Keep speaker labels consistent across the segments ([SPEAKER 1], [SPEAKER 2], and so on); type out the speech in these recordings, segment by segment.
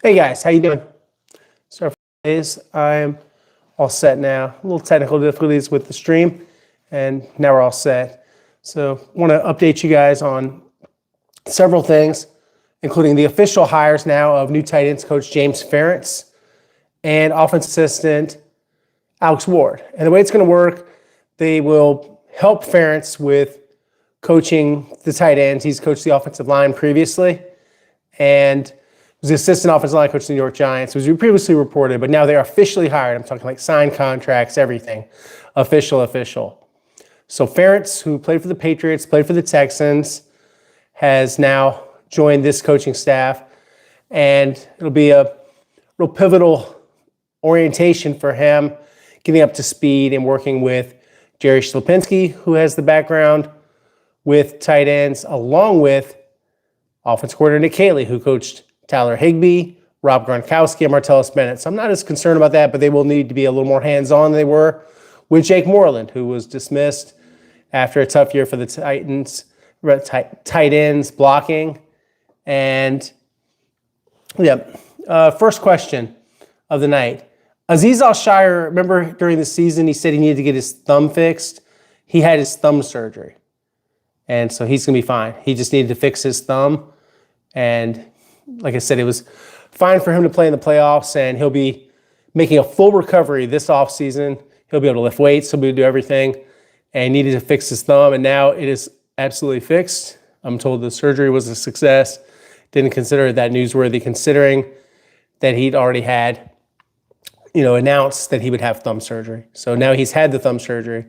[SPEAKER 1] Hey guys, how you doing? Sorry for days. I'm all set now. A little technical difficulties with the stream, and now we're all set. So I want to update you guys on several things, including the official hires now of new tight ends coach James Ferentz and offensive assistant Alex Ward. And the way it's going to work, they will help Ferentz with coaching the tight ends. He's coached the offensive line previously, and was the assistant offensive line coach of the New York Giants. It was previously reported, but now they're officially hired. I'm talking like signed contracts, everything. Official. So Ferentz, who played for the Patriots, played for the Texans, has now joined this coaching staff, and it'll be a real pivotal orientation for him, getting up to speed and working with Jerry Schlapinski, who has the background with tight ends, along with offensive coordinator Nick Haley, who coached Tyler Higbee, Rob Gronkowski, and Martellus Bennett. So I'm not as concerned about that, but they will need to be a little more hands-on than they were with Jake Moreland, who was dismissed after a tough year for the Titans, tight ends, blocking. And first question of the night. Azeez Al-Shire, remember during the season he said he needed to get his thumb fixed? He had his thumb surgery. And so he's going to be fine. He just needed to fix his thumb. And like I said, it was fine for him to play in the playoffs, and he'll be making a full recovery this offseason. He'll be able to lift weights. He'll be able to do everything. And he needed to fix his thumb, and now it is absolutely fixed. I'm told the surgery was a success. Didn't consider it that newsworthy, considering that he'd already had, announced that he would have thumb surgery. So now he's had the thumb surgery.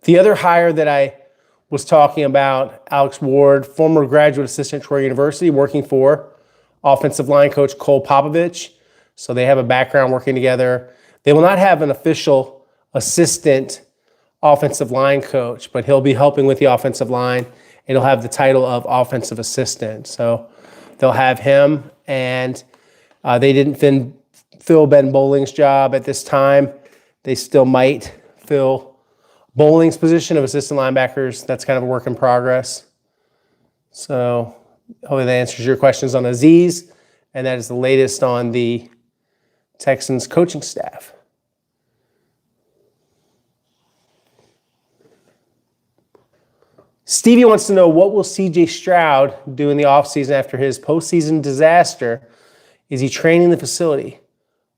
[SPEAKER 1] The other hire that I was talking about, Alex Ward, former graduate assistant at Troy University, working for offensive line coach Cole Popovich. So they have a background working together. They will not have an official assistant offensive line coach, but he'll be helping with the offensive line, and he'll have the title of offensive assistant. So they'll have him, and they didn't fill Ben Bowling's job at this time. They still might fill Bowling's position of assistant linebackers. That's kind of a work in progress. So hopefully that answers your questions on Azeez, and that is the latest on the Texans coaching staff. Stevie wants to know, what will C.J. Stroud do in the offseason after his postseason disaster? Is he training the facility?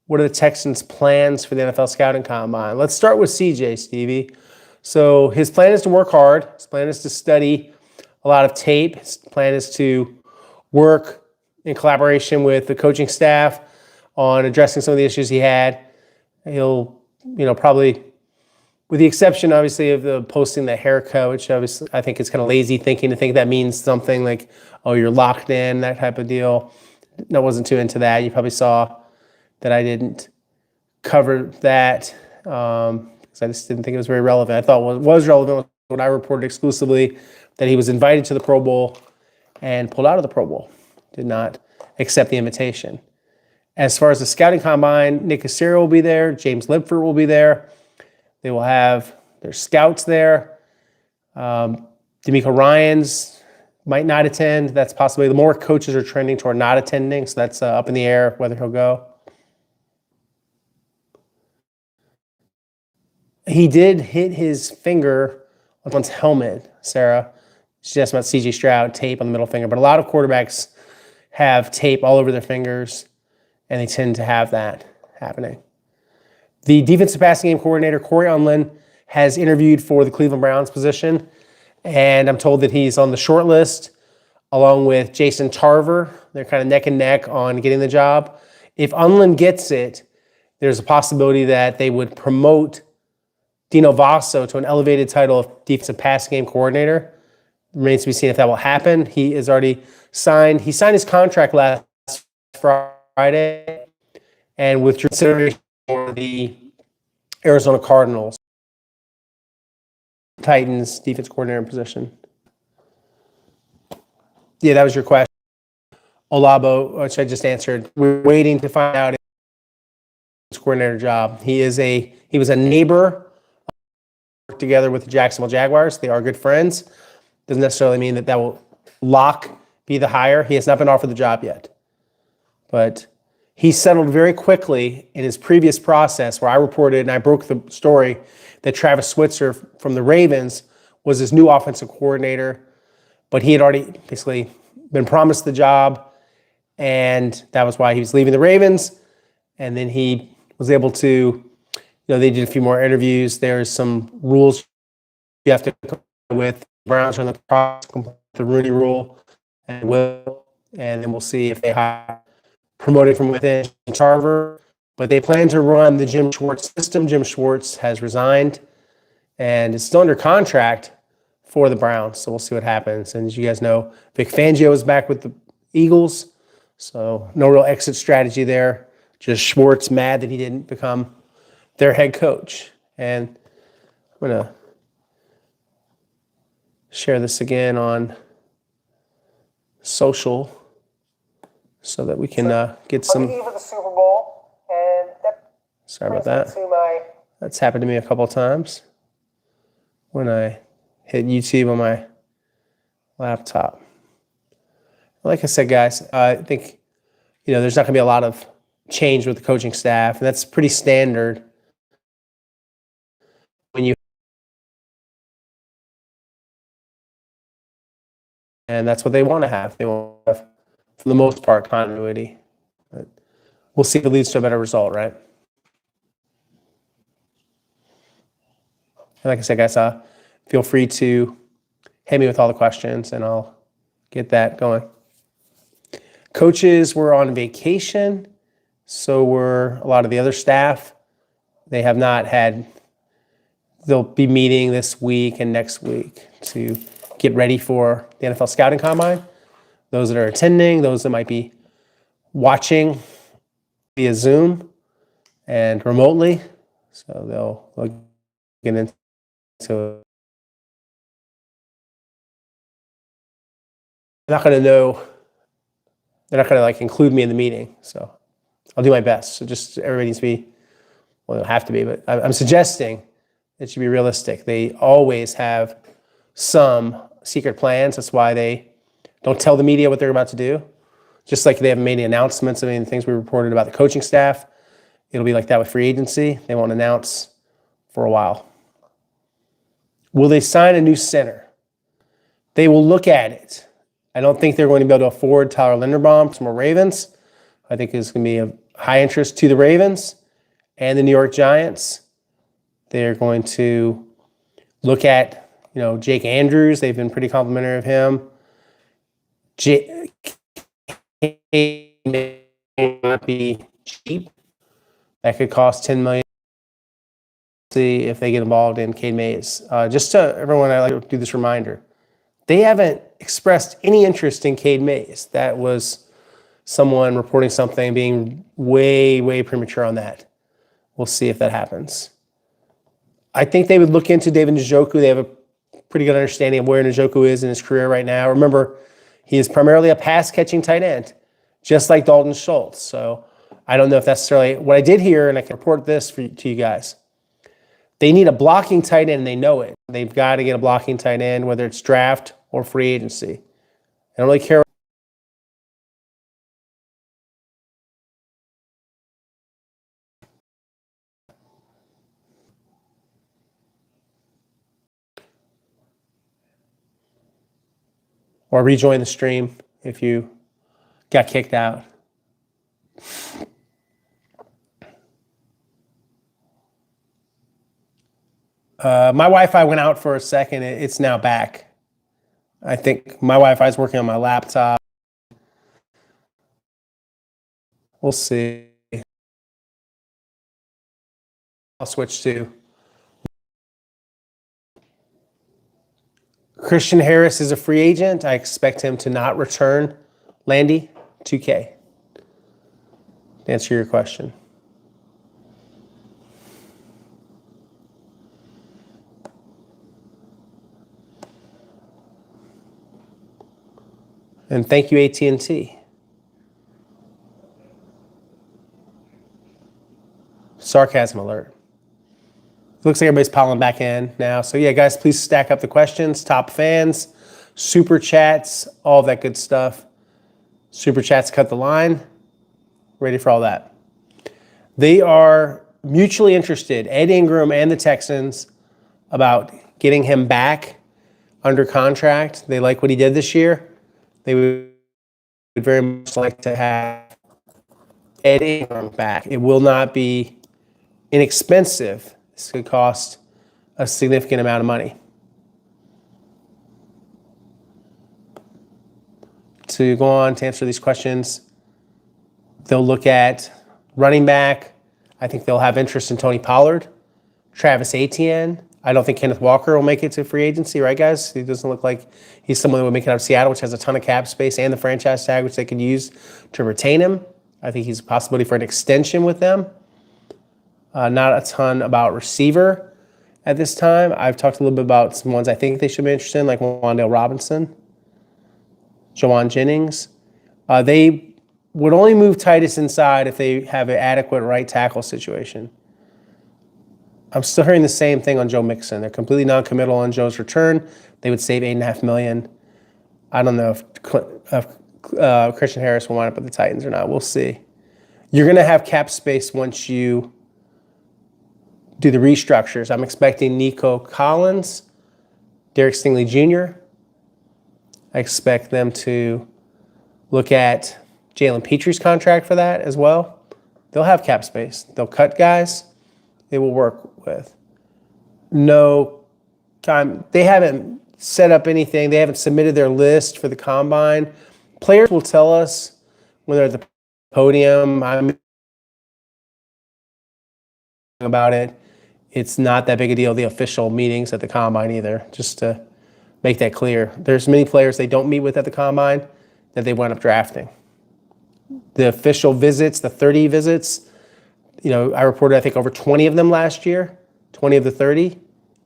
[SPEAKER 1] What are the Texans' plans for the NFL scouting combine? Let's start with C.J., Stevie. So his plan is to work hard. His plan is to study a lot of tape. His plan is to work in collaboration with the coaching staff on addressing some of the issues he had. He'll, probably, with the exception, obviously, of the posting the haircut, which obviously I think is kind of lazy thinking to think that means something like, oh, you're locked in, that type of deal. I wasn't too into that. You probably saw that I didn't cover that. I just didn't think it was very relevant. I thought what was relevant was when I reported exclusively that he was invited to the Pro Bowl and pulled out of the Pro Bowl. Did not accept the invitation. As far as the scouting combine, Nick Caserio will be there. James Lipford will be there. They will have their scouts there. D'Amico Ryans might not attend. That's possibly, the more coaches are trending toward not attending, so that's up in the air whether he'll go. He did hit his finger on someone's helmet, Sarah. She asked about C.J. Stroud, tape on the middle finger. But a lot of quarterbacks have tape all over their fingers, and they tend to have that happening. The defensive passing game coordinator, Corey Unlin, has interviewed for the Cleveland Browns position, and I'm told that he's on the short list along with Jason Tarver. They're kind of neck and neck on getting the job. If Unlin gets it, there's a possibility that they would promote Dino Vasso to an elevated title of defensive passing game coordinator. Remains to be seen if that will happen. He is already signed. He signed his contract last Friday, and with consideration for the Arizona Cardinals, Titans defense coordinator position. Yeah, that was your question. Olabo, which I just answered. We're waiting to find out if his coordinator job. He was a neighbor together with the Jacksonville Jaguars. They are good friends. Doesn't necessarily mean that will be the hire. He has not been offered the job yet. But he settled very quickly in his previous process where I reported and I broke the story that Travis Switzer from the Ravens was his new offensive coordinator, but he had already basically been promised the job, and that was why he was leaving the Ravens. And then he was able to, they did a few more interviews. There's some rules you have to comply with. Browns are in the process of the Rooney Rule, and then we'll see if they hire promoted from within Tarver. But they plan to run the Jim Schwartz system. Jim Schwartz has resigned and is still under contract for the Browns. So we'll see what happens. And as you guys know, Vic Fangio is back with the Eagles. So no real exit strategy there. Just Schwartz mad that he didn't become their head coach. And I'm going to share this again on social so that we can get some. On the eve of the Super Bowl, and sorry about that. That's happened to me a couple of times when I hit YouTube on my laptop. Like I said, guys, I think there's not going to be a lot of change with the coaching staff, and that's pretty standard when you. And that's what they want to have. They want to have, for the most part, continuity. But we'll see if it leads to a better result, right? And like I said, guys, feel free to hit me with all the questions, and I'll get that going. Coaches were on vacation, so were a lot of the other staff. They have not had. They'll be meeting this week and next week to get ready for the NFL Scouting Combine. Those that are attending, those that might be watching via Zoom and remotely. So they'll get into it. They're not going to know. They're not going to include me in the meeting. So I'll do my best. So just everybody needs to be, well, they don't have to be, but I'm suggesting it should be realistic. They always have some secret plans. That's why they don't tell the media what they're about to do. Just like they haven't made any announcements. I mean, the things we reported about the coaching staff, it'll be like that with free agency. They won't announce for a while. Will they sign a new center? They will look at it. I don't think they're going to be able to afford Tyler Linderbaum from the Ravens. I think it's going to be of high interest to the Ravens and the New York Giants. They're going to look at Jake Andrews. They've been pretty complimentary of him. May not be cheap. That could cost $10 million. See if they get involved in Cade Mays. Just to everyone, I like to do this reminder. They haven't expressed any interest in Cade Mays. That was someone reporting something, being way, way premature on that. We'll see if that happens. I think they would look into David Njoku. They have a pretty good understanding of where Njoku is in his career right now. Remember, he is primarily a pass-catching tight end, just like Dalton Schultz. So I don't know if necessarily what I did here, and I can report this to you guys. They need a blocking tight end, and they know it. They've got to get a blocking tight end, whether it's draft or free agency. I don't really care. Or rejoin the stream if you got kicked out. My Wi-Fi went out for a second. It's now back. I think my Wi-Fi is working on my laptop. We'll see. I'll switch to. Christian Harris is a free agent. I expect him to not return. Landy, 2K. To answer your question. And thank you, AT&T. Sarcasm alert. Looks like everybody's piling back in now. So yeah, guys, please stack up the questions. Top fans, super chats, all that good stuff. Super chats cut the line. ready for all that. They are mutually interested, Ed Ingram and the Texans, about getting him back under contract. They like what he did this year. They would very much like to have Ed Ingram back. It will not be inexpensive. This could cost a significant amount of money. To go on to answer these questions, they'll look at running back. I think they'll have interest in Tony Pollard, Travis Etienne. I don't think Kenneth Walker will make it to free agency, right, guys? He doesn't look like he's someone that would make it out of Seattle, which has a ton of cap space and the franchise tag, which they can use to retain him. I think he's a possibility for an extension with them. Not a ton about receiver at this time. I've talked a little bit about some ones I think they should be interested in, like Wan'Dale Robinson, Jawan Jennings. They would only move Titus inside if they have an adequate right tackle situation. I'm still hearing the same thing on Joe Mixon. They're completely non-committal on Joe's return. They would save $8.5 million. I don't know if Christian Harris will wind up with the Titans or not. We'll see. You're going to have cap space once you do the restructures. I'm expecting Nico Collins, Derek Stingley Jr. I expect them to look at Jalen Petre's contract for that as well. They'll have cap space. They'll cut guys they will work with. No time. They haven't set up anything. They haven't submitted their list for the combine. Players will tell us when they're at the podium. I'm about it. It's not that big a deal, the official meetings at the combine either, just to make that clear. There's many players they don't meet with at the combine that they wind up drafting. The official visits, the 30 visits, I reported, I think, over 20 of them last year, 20 of the 30.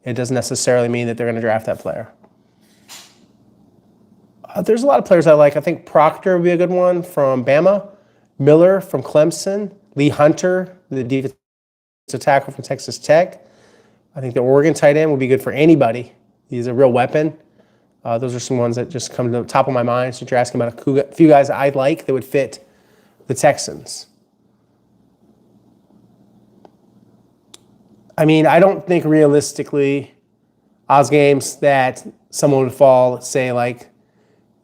[SPEAKER 1] It doesn't necessarily mean that they're going to draft that player. There's a lot of players I like. I think Proctor would be a good one from Bama, Miller from Clemson, Lee Hunter, the defensive tackle from Texas Tech. I think the Oregon tight end would be good for anybody. He's a real weapon. Those are some ones that just come to the top of my mind. So you're asking about a few guys I like that would fit the Texans. I mean, I don't think realistically odds games that someone would fall, say, like,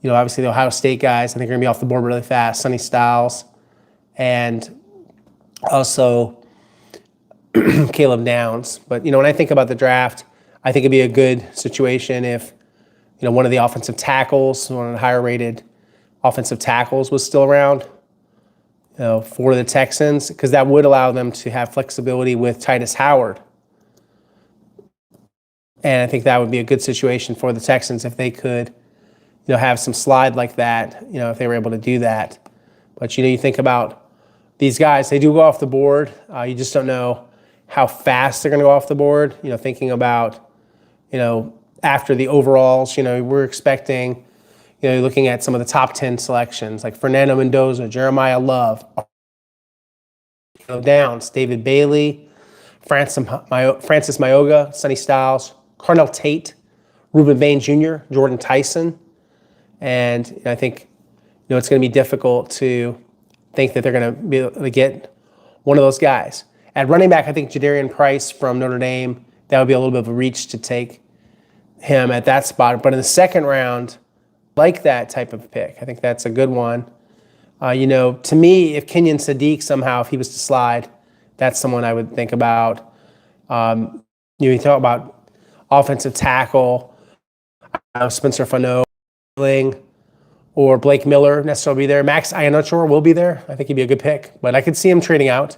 [SPEAKER 1] obviously the Ohio State guys, I think are going to be off the board really fast. Sonny Styles and also Caleb Downs. But, when I think about the draft, I think it'd be a good situation if, one of the offensive tackles, one of the higher rated offensive tackles was still around, for the Texans, because that would allow them to have flexibility with Titus Howard. And I think that would be a good situation for the Texans if they could, have some slide like that, if they were able to do that. But, you think about these guys, they do go off the board. You just don't know how fast they're going to go off the board. Thinking about, after the overalls, we're expecting, looking at some of the top 10 selections, like Fernando Mendoza, Jeremiah Love, Downs, David Bailey, Francis Mayoga, Sonny Styles, Carnell Tate, Reuben Bain Jr., Jordan Tyson. And I think, it's going to be difficult to think that they're going to be able to get one of those guys. At running back, I think Jadarian Price from Notre Dame, that would be a little bit of a reach to take him at that spot. But in the second round, like that type of pick. I think that's a good one. To me, if Kenyon Sadiq somehow, if he was to slide, that's someone I would think about. You talk about offensive tackle, Spencer Fano, or Blake Miller necessarily be there. Max Iannoccio will be there. I think he'd be a good pick, but I could see him trading out.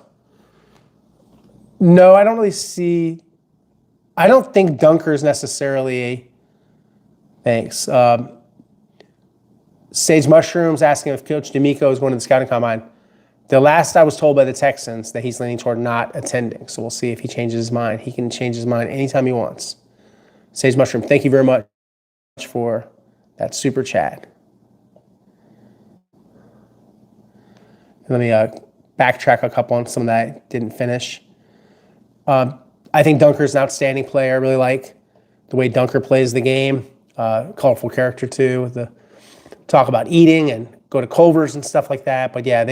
[SPEAKER 1] No, I don't really see. I don't think Dunker's necessarily. Thanks. Sage Mushrooms asking if Coach D'Amico is going to the scouting combine. The last I was told by the Texans that he's leaning toward not attending. So we'll see if he changes his mind. He can change his mind anytime he wants. Sage Mushroom, thank you very much for that super chat. And let me backtrack a couple on some of that I didn't finish. I think Dunker's an outstanding player. I really like the way Dunker plays the game. Colorful character too, with the talk about eating and go to Culver's and stuff like that. But yeah,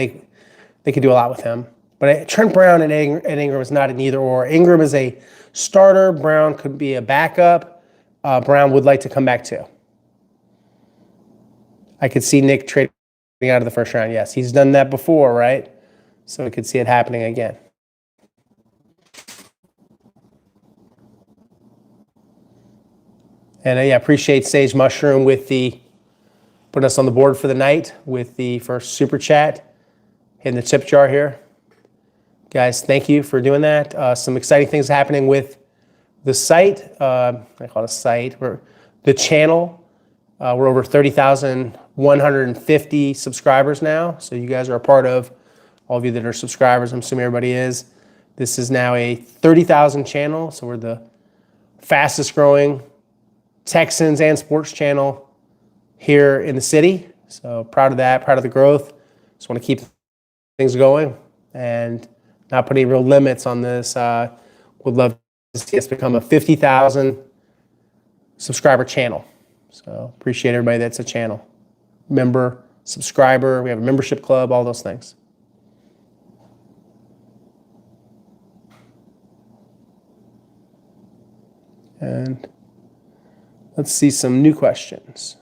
[SPEAKER 1] they could do a lot with him. But Trent Brown and Ingram is not an either or. Ingram is a starter. Brown could be a backup. Brown would like to come back too. I could see Nick trading out of the first round. Yes, he's done that before, right? So we could see it happening again. And yeah, appreciate Sage Mushroom with putting us on the board for the night with the first super chat. Hitting the tip jar here. Guys, thank you for doing that. Some exciting things happening with the site. I call it a site. The channel. We're over 30,150 subscribers now. So you guys are a part of, all of you that are subscribers, I'm assuming everybody is. This is now a 30,000 channel. So we're the fastest growing Texans and sports channel here in the city. So proud of that, proud of the growth. Just want to keep things going and not put any real limits on this. Would love to see us become a 50,000 subscriber channel. So appreciate everybody that's a channel member, subscriber. We have a membership club, all those things. And let's see some new questions.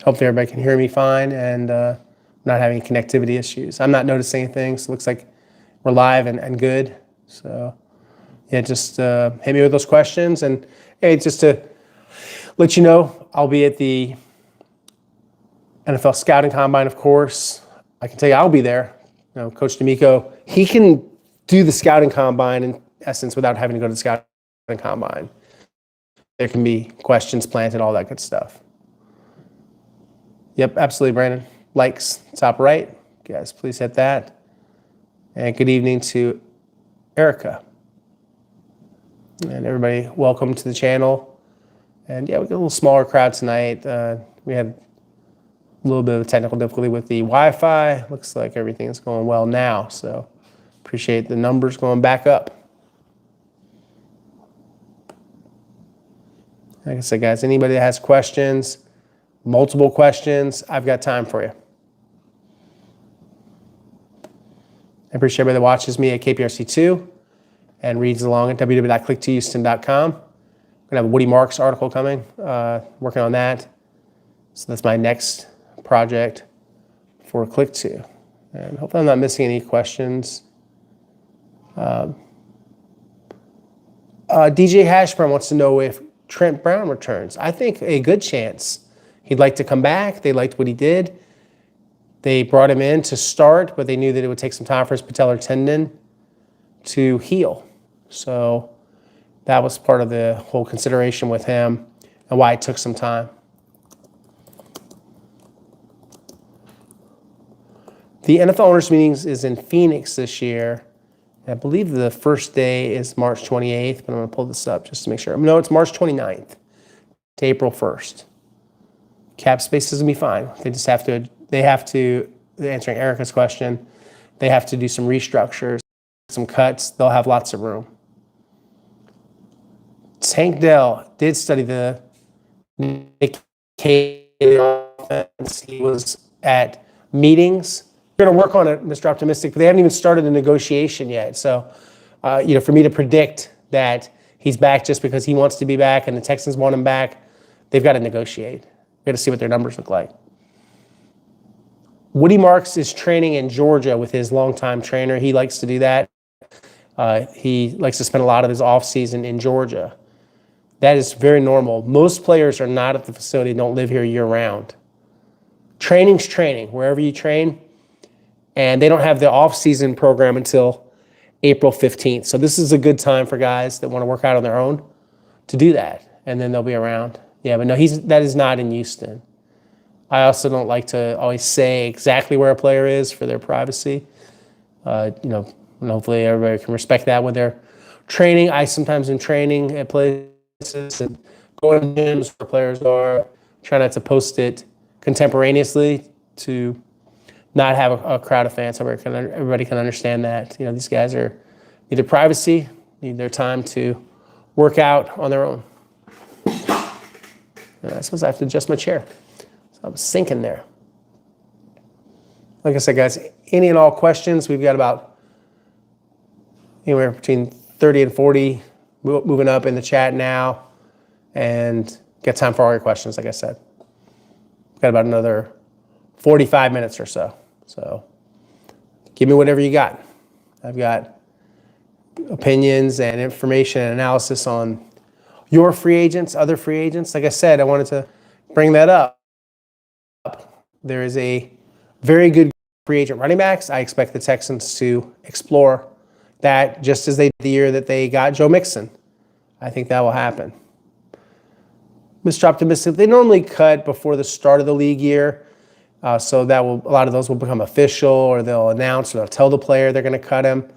[SPEAKER 1] Hopefully everybody can hear me fine and not having connectivity issues. I'm not noticing anything, so it looks like we're live and good. So yeah, just hit me with those questions. And hey, just to let you know, I'll be at the NFL Scouting Combine, of course. I can tell you I'll be there. You know, Coach D'Amico, he can do the Scouting Combine in essence without having to go to the Scouting Combine. There can be questions planted, all that good stuff. Yep, absolutely, Brandon. Likes, top right. Guys, please hit that. And good evening to Erica. And everybody, welcome to the channel. And yeah, we got a little smaller crowd tonight. We had a little bit of technical difficulty with the Wi-Fi. Looks like everything is going well now. So appreciate the numbers going back up. Like I said, guys, anybody that has questions, multiple questions, I've got time for you. I appreciate everybody that watches me at KPRC2 and reads along at www.click2houston.com. We're going to have a Woody Marks article coming, working on that. So that's my next project for Click2. And hopefully I'm not missing any questions. DJ Hashburn wants to know if Trent Brown returns. I think a good chance. He'd like to come back. They liked what he did. They brought him in to start, but they knew that it would take some time for his patellar tendon to heal. So that was part of the whole consideration with him and why it took some time. The NFL Owners Meetings is in Phoenix this year. I believe the first day is March 28th, but I'm going to pull this up just to make sure. No, it's March 29th to April 1st. Cap space is going to be fine. They have to, answering Erica's question, they have to do some restructures, some cuts. They'll have lots of room. Tank Dell did study the Nick offense. He was at meetings. We're going to work on it, Mr. Optimistic, but they haven't even started a negotiation yet. So, for me to predict that he's back just because he wants to be back and the Texans want him back, they've got to negotiate. We've got to see what their numbers look like. Woody Marks is training in Georgia with his longtime trainer. He likes to do that. He likes to spend a lot of his offseason in Georgia. That is very normal. Most players are not at the facility, don't live here year-round. Training's training, wherever you train. And they don't have the offseason program until April 15th. So this is a good time for guys that want to work out on their own to do that. And then they'll be around. Yeah, but no, that is not in Houston. I also don't like to always say exactly where a player is for their privacy. And hopefully everybody can respect that when they're training. I sometimes am training at places and going to gyms where players are. Try not to post it contemporaneously to not have a crowd of fans. Everybody can understand that. These guys need their privacy, need their time to work out on their own. And I suppose I have to adjust my chair. So I'm sinking there. Like I said, guys, any and all questions, we've got about anywhere between 30 and 40 moving up in the chat now, and got time for all your questions, like I said. We've got about another 45 minutes or so. So give me whatever you got. I've got opinions and information and analysis on your free agents, other free agents. Like I said, I wanted to bring that up. There is a very good free agent running backs. I expect the Texans to explore that just as they did the year that they got Joe Mixon. I think that will happen. Mr. Optimistic, they normally cut before the start of the league year. So a lot of those will become official, or they'll announce, or they'll tell the player they're going to cut him,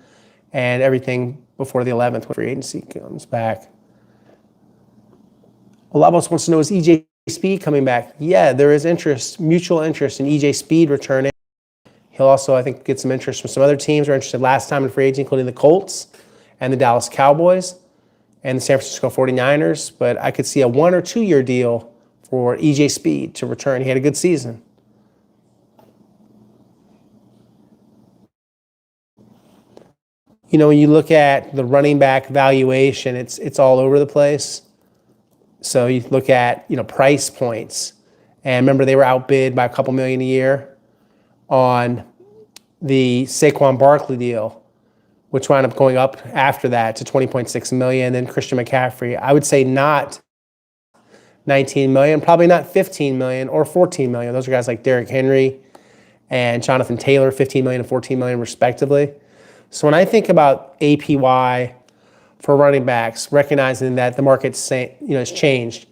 [SPEAKER 1] and everything before the 11th when free agency comes back. Olabos wants to know, is EJ Speed coming back? Yeah, there is mutual interest in EJ Speed returning. He'll also, I think, get some interest from some other teams who were interested last time in free agency, including the Colts and the Dallas Cowboys and the San Francisco 49ers. But I could see a 1 or 2 year deal for EJ Speed to return. He had a good season. When you look at the running back valuation, it's all over the place. So you look at, price points. And remember, they were outbid by a couple million a year on the Saquon Barkley deal, which wound up going up after that to $20.6 million. Then Christian McCaffrey, I would say not $19 million, probably not $15 million or $14 million. Those are guys like Derrick Henry and Jonathan Taylor, $15 million and $14 million respectively. So when I think about APY for running backs, recognizing that the market has changed,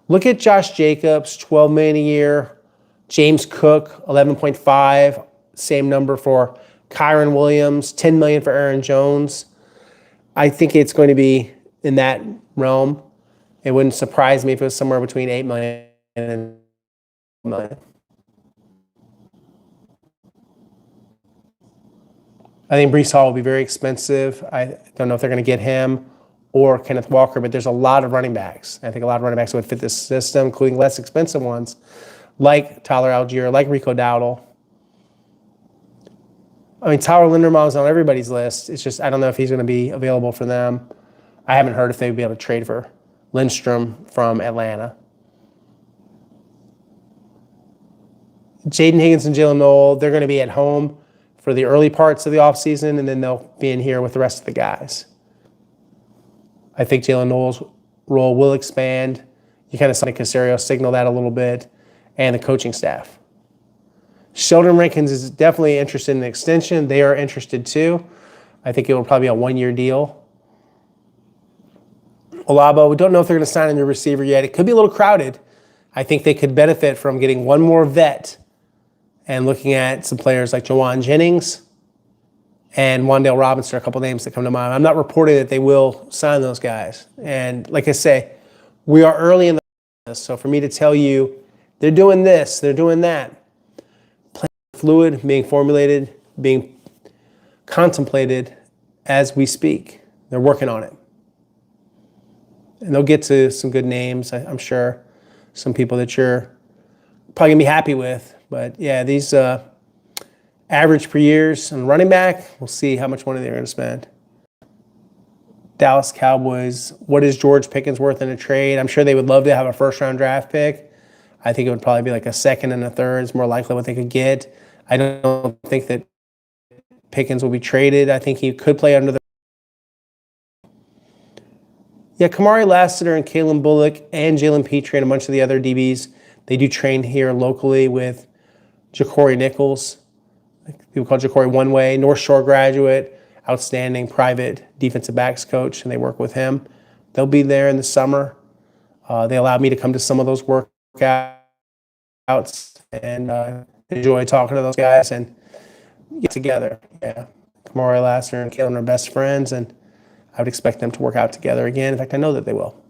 [SPEAKER 1] look at Josh Jacobs, $12 million a year. James Cook, $11.5, same number for Kyron Williams, $10 million for Aaron Jones. I think it's going to be in that realm. It wouldn't surprise me if it was somewhere between $8 million and $12 million. I think Breece Hall will be very expensive. I don't know if they're going to get him or Kenneth Walker, but there's a lot of running backs. I think a lot of running backs would fit this system, including less expensive ones like Tyler Algier, like Rico Dowdle. Tyler Linderbaum is on everybody's list. It's just I don't know if he's going to be available for them. I haven't heard if they would be able to trade for Lindstrom from Atlanta. Jaden Higgins and Jalen Noel, they're going to be at home for the early parts of the offseason, and then they'll be in here with the rest of the guys. I think Jalen Noel's role will expand. You kind of saw Nick Caserio signal that a little bit, and the coaching staff. Sheldon Rankins is definitely interested in an extension. They are interested too. I think it will probably be a 1 year deal. Olabo, we don't know if they're going to sign a new receiver yet. It could be a little crowded. I think they could benefit from getting one more vet and looking at some players like Jawan Jennings and Wan'Dale Robinson, a couple names that come to mind. I'm not reporting that they will sign those guys. And like I say, we are early in the process. So for me to tell you, they're doing this, they're doing that, playing fluid, being formulated, being contemplated as we speak. They're working on it. And they'll get to some good names, I'm sure. Some people that you're probably going to be happy with. But yeah, these average per years on running back, we'll see how much money they're going to spend. Dallas Cowboys, what is George Pickens worth in a trade? I'm sure they would love to have a first-round draft pick. I think it would probably be like a second and a third. It's more likely what they could get. I don't think that Pickens will be traded. I think he could play under the... Yeah, Kamari Lassiter and Kalen Bullock and Jalen Petrie and a bunch of the other DBs, they do train here locally with Ja'Cory Nichols. People call Ja'Cory One Way, North Shore graduate, outstanding private defensive backs coach, and they work with him. They'll be there in the summer. They allowed me to come to some of those workouts and enjoy talking to those guys and get together. Yeah, Kamari Lassiter and Kalen are best friends, and I would expect them to work out together again. In fact, I know that they will.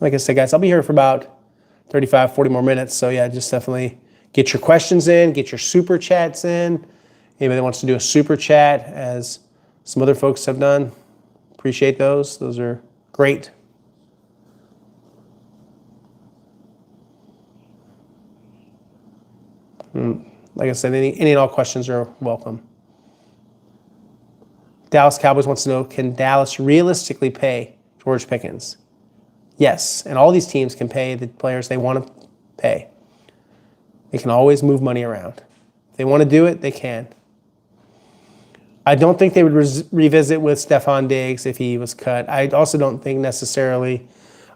[SPEAKER 1] Like I said, guys, I'll be here for about 35, 40 more minutes. So yeah, just definitely get your questions in, get your super chats in. Anybody that wants to do a super chat, as some other folks have done, appreciate those. Those are great. Like I said, any and all questions are welcome. Dallas Cowboys wants to know, can Dallas realistically pay George Pickens? Yes, and all these teams can pay the players they want to pay. They can always move money around. If they want to do it, they can. I don't think they would revisit with Stephon Diggs if he was cut. I also don't think necessarily,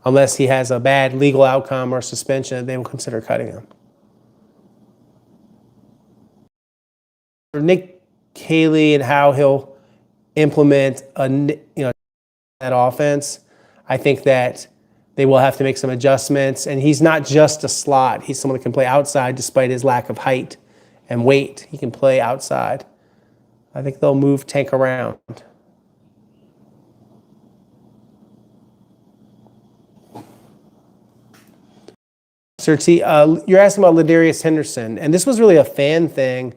[SPEAKER 1] unless he has a bad legal outcome or suspension, they will consider cutting him. Nick Haley and how he'll implement that offense, I think that they will have to make some adjustments. And he's not just a slot. He's someone that can play outside despite his lack of height and weight. He can play outside. I think they'll move Tank around. Sir T, you're asking about Ladarius Henderson, and this was really a fan thing,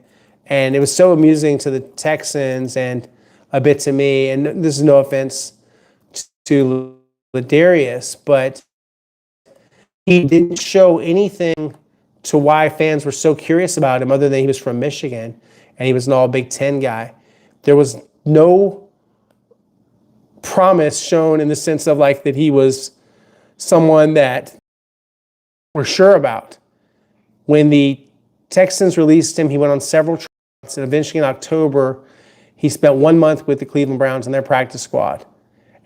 [SPEAKER 1] and it was so amusing to the Texans and a bit to me. And this is no offense to Ladarius, but he didn't show anything to why fans were so curious about him, other than he was from Michigan and he was an all Big Ten guy. There was no promise shown in the sense of like that he was someone that we're sure about. When the Texans released him, he went on several trials, and eventually in October, he spent 1 month with the Cleveland Browns in their practice squad.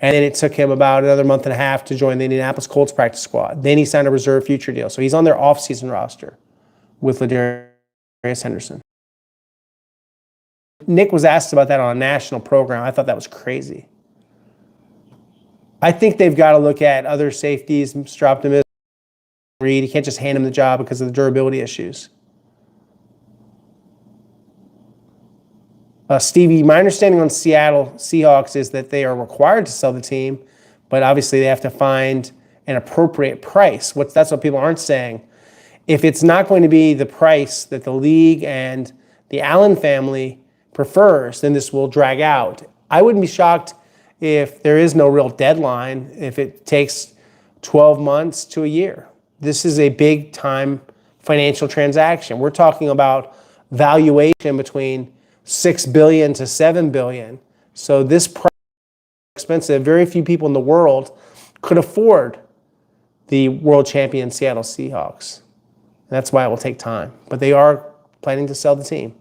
[SPEAKER 1] And then it took him about another month and a half to join the Indianapolis Colts practice squad. Then he signed a reserve future deal. So he's on their offseason roster with Ladarius Henderson. Nick was asked about that on a national program. I thought that was crazy. I think they've got to look at other safeties. Mr. Optimism, Reed, you can't just hand him the job because of the durability issues. Stevie, my understanding on Seattle Seahawks is that they are required to sell the team, but obviously they have to find an appropriate price. That's what people aren't saying. If it's not going to be the price that the league and the Allen family prefers, then this will drag out. I wouldn't be shocked if there is no real deadline, if it takes 12 months to a year. This is a big time financial transaction. We're talking about valuation between $6 billion to $7 billion. So this price is expensive. Very few people in the world could afford the world champion Seattle Seahawks. And that's why it will take time. But they are planning to sell the team.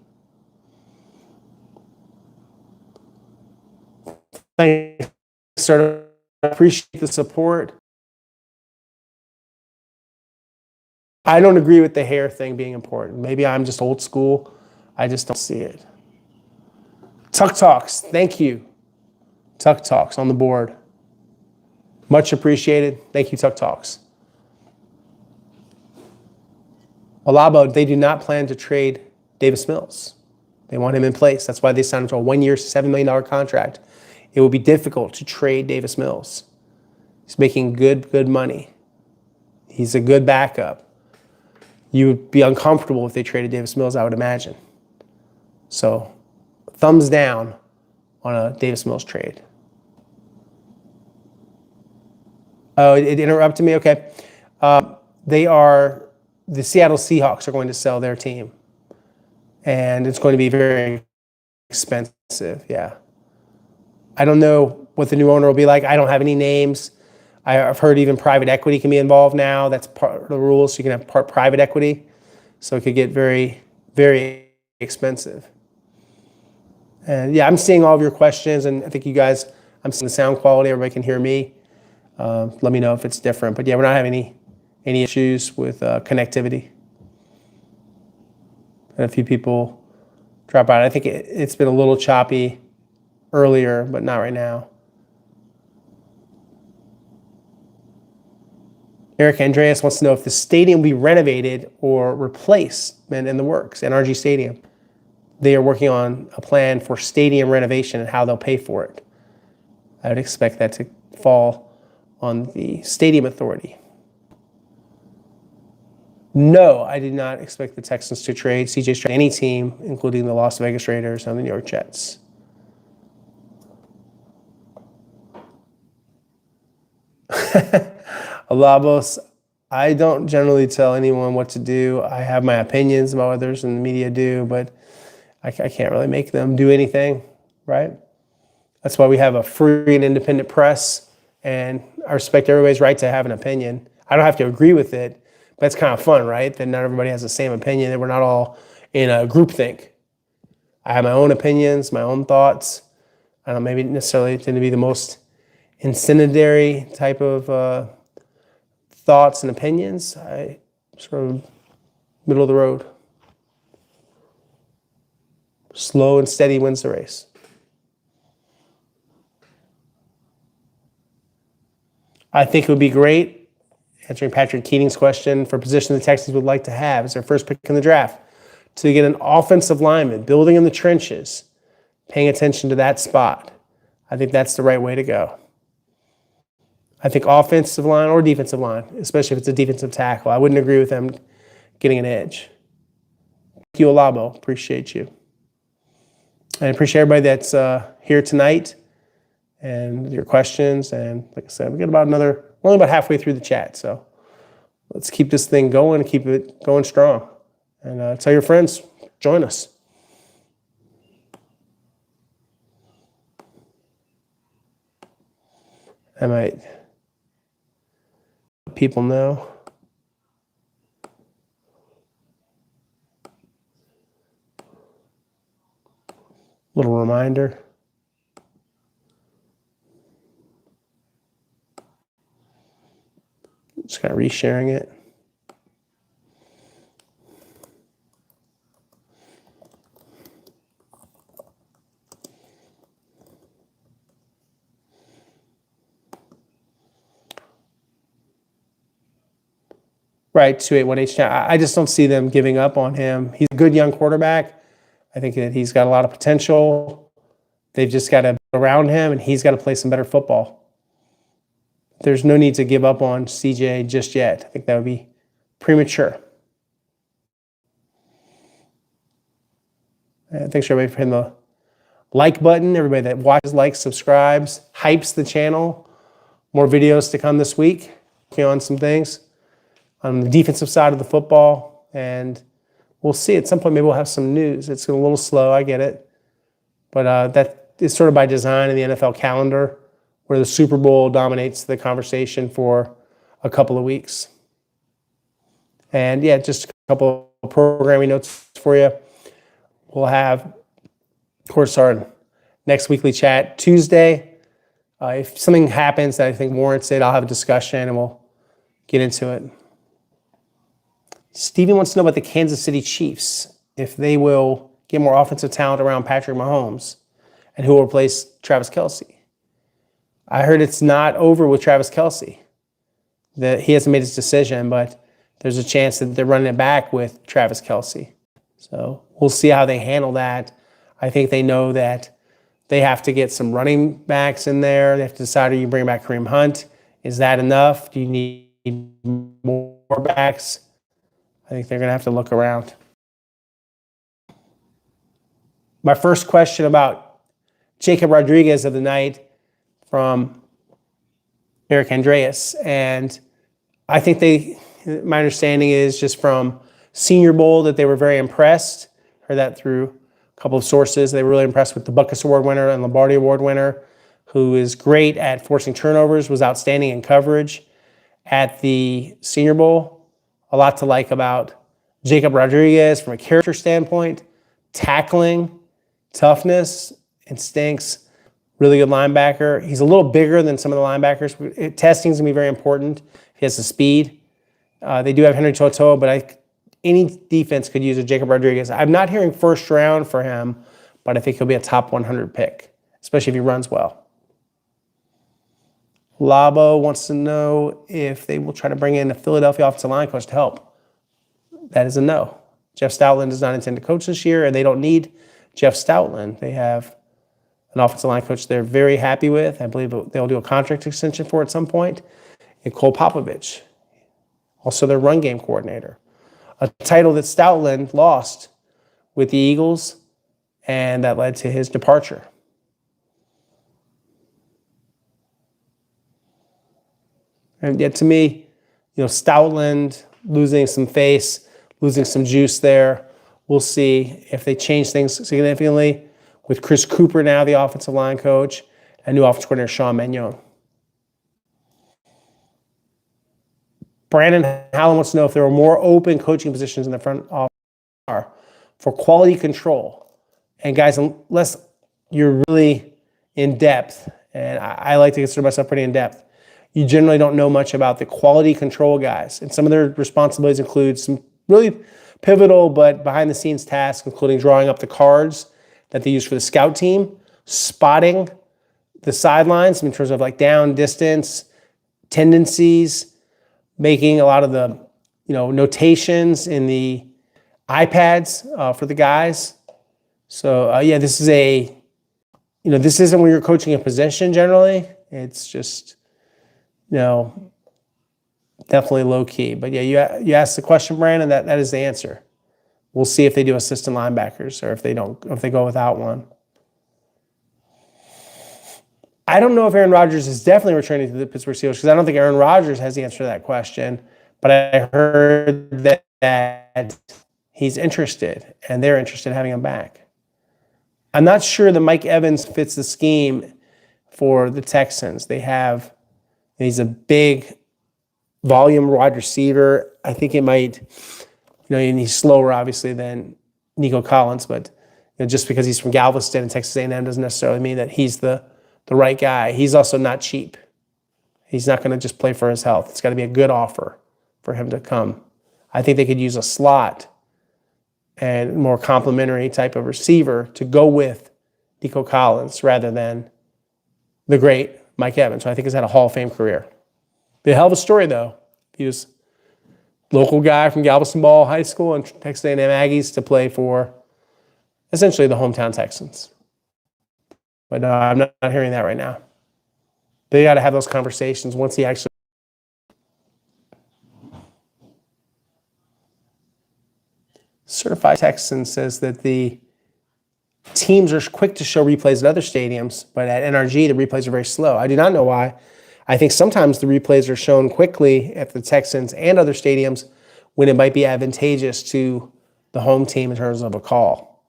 [SPEAKER 1] Thanks, sir. I appreciate the support. I don't agree with the hair thing being important. Maybe I'm just old school. I just don't see it. Tuck Talks, thank you. Tuck Talks on the board. Much appreciated. Thank you, Tuck Talks. Olabo, they do not plan to trade Davis Mills. They want him in place. That's why they signed him to a 1-year, $7 million contract. It will be difficult to trade Davis Mills. He's making good money. He's a good backup. You would be uncomfortable if they traded Davis Mills, I would imagine. So, thumbs down on a Davis Mills trade. Oh, it interrupted me? Okay. The Seattle Seahawks are going to sell their team. And it's going to be very expensive, yeah. I don't know what the new owner will be like. I don't have any names. I've heard even private equity can be involved now. That's part of the rules. So you can have private equity. So it could get very, very expensive. And yeah, I'm seeing all of your questions, and I think you guys, I'm seeing the sound quality. Everybody can hear me. Let me know if it's different. But yeah, we're not having any issues with connectivity. And a few people drop out. I think it's been a little choppy earlier, but not right now. Eric Andreas wants to know if the stadium will be renovated or replaced in the works, NRG Stadium. They are working on a plan for stadium renovation and how they'll pay for it. I would expect that to fall on the Stadium Authority. No, I did not expect the Texans to trade C.J. Stroud to any team, including the Las Vegas Raiders and the New York Jets. Alabos, I don't generally tell anyone what to do. I have my opinions about what others in the media do, but I can't really make them do anything, right? That's why we have a free and independent press, and I respect everybody's right to have an opinion. I don't have to agree with it, but it's kind of fun, right? That not everybody has the same opinion, that we're not all in a groupthink. I have my own opinions, my own thoughts. I don't maybe necessarily tend to be the most incendiary type of thoughts and opinions. I sort of middle of the road. Slow and steady wins the race. I think it would be great, answering Patrick Keating's question, for a position the Texans would like to have as their first pick in the draft, to get an offensive lineman, building in the trenches, paying attention to that spot. I think that's the right way to go. I think offensive line or defensive line, especially if it's a defensive tackle, I wouldn't agree with them getting an edge. Thank you, Olabo. Appreciate you. I appreciate everybody that's here tonight and your questions. And like I said, we got about we're only about halfway through the chat. So let's keep this thing going, keep it going strong. And tell your friends, join us. I might let people know. Little reminder. Just kind of resharing it. Right, 2818. I just don't see them giving up on him. He's a good young quarterback. I think that he's got a lot of potential. They've just got to build around him, and he's got to play some better football. There's no need to give up on CJ just yet. I think that would be premature. Thanks everybody for hitting the like button. Everybody that watches, likes, subscribes, hypes the channel. More videos to come this week. Working on some things on the defensive side of the football, and we'll see at some point. Maybe we'll have some news. It's a little slow, I get it, but that is sort of by design in the NFL calendar, where the Super Bowl dominates the conversation for a couple of weeks. And yeah, just a couple of programming notes for you. We'll have, of course, our next weekly chat Tuesday. If something happens that I think warrants it, I'll have a discussion and we'll get into it. Steven wants to know about the Kansas City Chiefs, if they will get more offensive talent around Patrick Mahomes and who will replace Travis Kelce. I heard it's not over with Travis Kelce. That he hasn't made his decision, but there's a chance that they're running it back with Travis Kelce. So we'll see how they handle that. I think they know that they have to get some running backs in there. They have to decide, are you bring back Kareem Hunt? Is that enough? Do you need more backs? I think they're going to have to look around. My first question about Jacob Rodriguez of the night from Eric Andreas. And I think my understanding is just from Senior Bowl that they were very impressed. Heard that through a couple of sources. They were really impressed with the Butkus Award winner and Lombardi Award winner, who is great at forcing turnovers, was outstanding in coverage at the Senior Bowl. A lot to like about Jacob Rodriguez from a character standpoint, tackling, toughness, instincts, really good linebacker. He's a little bigger than some of the linebackers. Testing is going to be very important. He has the speed. They do have Henry To'oTo'o, but any defense could use a Jacob Rodriguez. I'm not hearing first round for him, but I think he'll be a top 100 pick, especially if he runs well. Labo wants to know if they will try to bring in a Philadelphia offensive line coach to help. That is a no. Jeff Stoutland does not intend to coach this year, and they don't need Jeff Stoutland. They have an offensive line coach they're very happy with. I believe they'll do a contract extension for at some point. And Cole Popovich, also their run game coordinator. a title that Stoutland lost with the Eagles, and that led to his departure. And yet, to me, Stoutland losing some face, losing some juice there. We'll see if they change things significantly with Chris Cooper now the offensive line coach and new offensive coordinator Sean Mannion. Brandon Hallam wants to know if there were more open coaching positions in the front office for quality control. And guys, unless you're really in depth, and I like to consider myself pretty in depth, you generally don't know much about the quality control guys. And some of their responsibilities include some really pivotal but behind the scenes tasks, including drawing up the cards that they use for the scout team, spotting the sidelines in terms of like down, distance, tendencies, making a lot of the notations in the iPads for the guys. So this is this isn't when you're coaching a position generally. It's just definitely low key. But yeah, you asked the question, Brandon. That is the answer. We'll see if they do assistant linebackers or if they go without one. I don't know if Aaron Rodgers is definitely returning to the Pittsburgh Steelers because I don't think Aaron Rodgers has the answer to that question. But I heard that he's interested and they're interested in having him back. I'm not sure that Mike Evans fits the scheme for the Texans. He's a big volume wide receiver. I think it might, and he's slower obviously than Nico Collins, but just because he's from Galveston and Texas A&M doesn't necessarily mean that he's the right guy. He's also not cheap. He's not going to just play for his health. It's got to be a good offer for him to come. I think they could use a slot and more complimentary type of receiver to go with Nico Collins rather than the great Mike Evans, who I think has had a Hall of Fame career. Be a hell of a story, though. He was a local guy from Galveston Ball High School and Texas A&M Aggies to play for essentially the hometown Texans. But no, I'm not hearing that right now. They got to have those conversations once he actually. Certified Texan says that the teams are quick to show replays at other stadiums, but at NRG, the replays are very slow. I do not know why. I think sometimes the replays are shown quickly at the Texans and other stadiums when it might be advantageous to the home team in terms of a call.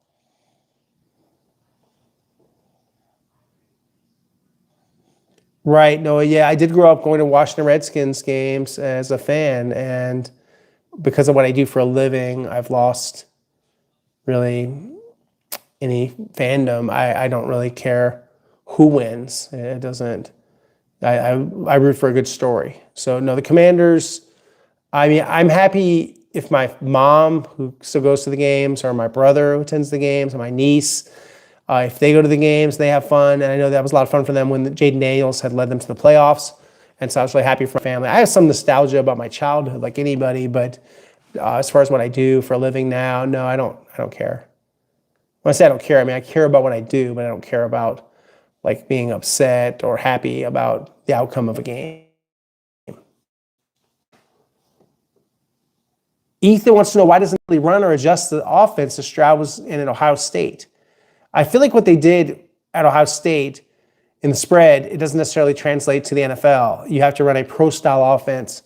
[SPEAKER 1] Right. No, yeah, I did grow up going to Washington Redskins games as a fan, and because of what I do for a living, I've lost really any fandom. I don't really care who wins. It doesn't. I root for a good story. So no, the Commanders. I mean, I'm happy if my mom, who still goes to the games, or my brother who attends the games, or my niece, if they go to the games, they have fun. And I know that was a lot of fun for them when Jaden Daniels had led them to the playoffs. And so I was really happy for my family. I have some nostalgia about my childhood, like anybody, but as far as what I do for a living now, no, I don't care. When I say I don't care, I mean I care about what I do, but I don't care about like being upset or happy about the outcome of a game. Ethan wants to know why doesn't he run or adjust the offense as Stroud was in Ohio State. I feel like what they did at Ohio State in the spread, it doesn't necessarily translate to the NFL. You have to run a pro-style offense.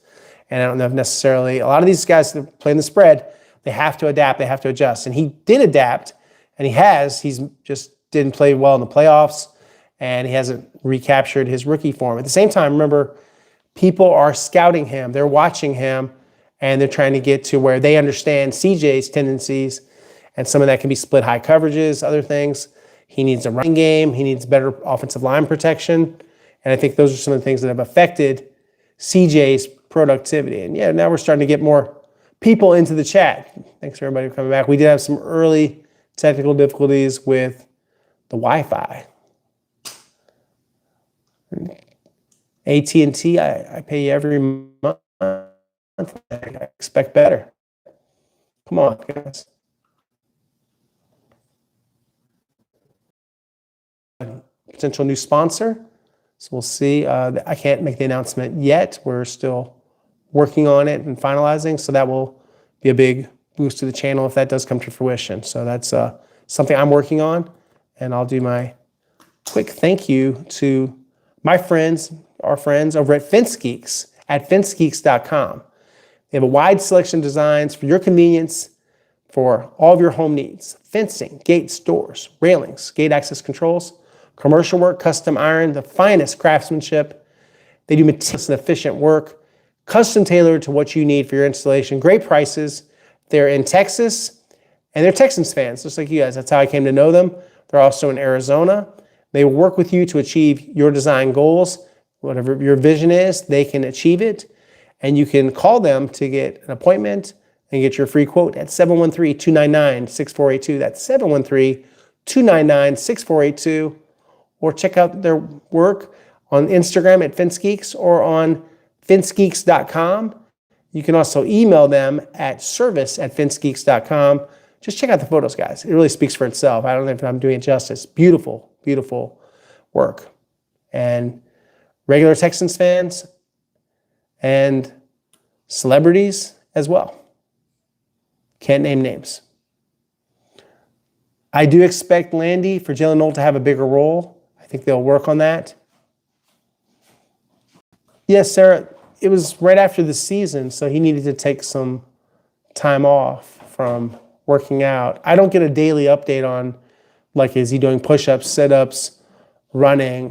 [SPEAKER 1] And I don't know if necessarily, a lot of these guys that play in the spread, they have to adapt, they have to adjust. And he did adapt, and he's just didn't play well in the playoffs, and he hasn't recaptured his rookie form. At the same time, remember, people are scouting him, they're watching him, and they're trying to get to where they understand CJ's tendencies, and some of that can be split high coverages, other things. He needs a running game, he needs better offensive line protection, and I think those are some of the things that have affected CJ's productivity. And yeah, now we're starting to get more people into the chat. Thanks for everybody for coming back. We did have some early technical difficulties with the Wi-Fi. AT&T, I pay you every month. I expect better. Come on, guys. Potential new sponsor. So we'll see. I can't make the announcement yet. We're still working on it and finalizing. So that will be a big boost to the channel if that does come to fruition. So that's something I'm working on, and I'll do my quick thank you to my friends, our friends over at Fence Geeks at fencegeeks.com. They have a wide selection of designs for your convenience for all of your home needs: fencing, gates, doors, railings, gate access controls, commercial work, custom iron, the finest craftsmanship. They do meticulous and efficient work, custom tailored to what you need for your installation. Great prices. They're in Texas, and they're Texans fans, just like you guys. That's how I came to know them. They're also in Arizona. They will work with you to achieve your design goals. Whatever your vision is, they can achieve it. And you can call them to get an appointment and get your free quote at 713-299-6482. That's 713-299-6482. Or check out their work on Instagram at Fence Geeks or on fencegeeks.com. You can also email them at service@fencegeeks.com. Just check out the photos, guys. It really speaks for itself. I don't know if I'm doing it justice. Beautiful, beautiful work. And regular Texans fans and celebrities as well. Can't name names. I do expect Landy for Jalen Noel to have a bigger role. I think they'll work on that. Yes, Sarah, it was right after the season, so he needed to take some time off from working out. I don't get a daily update on, like, is he doing push-ups, sit-ups, running.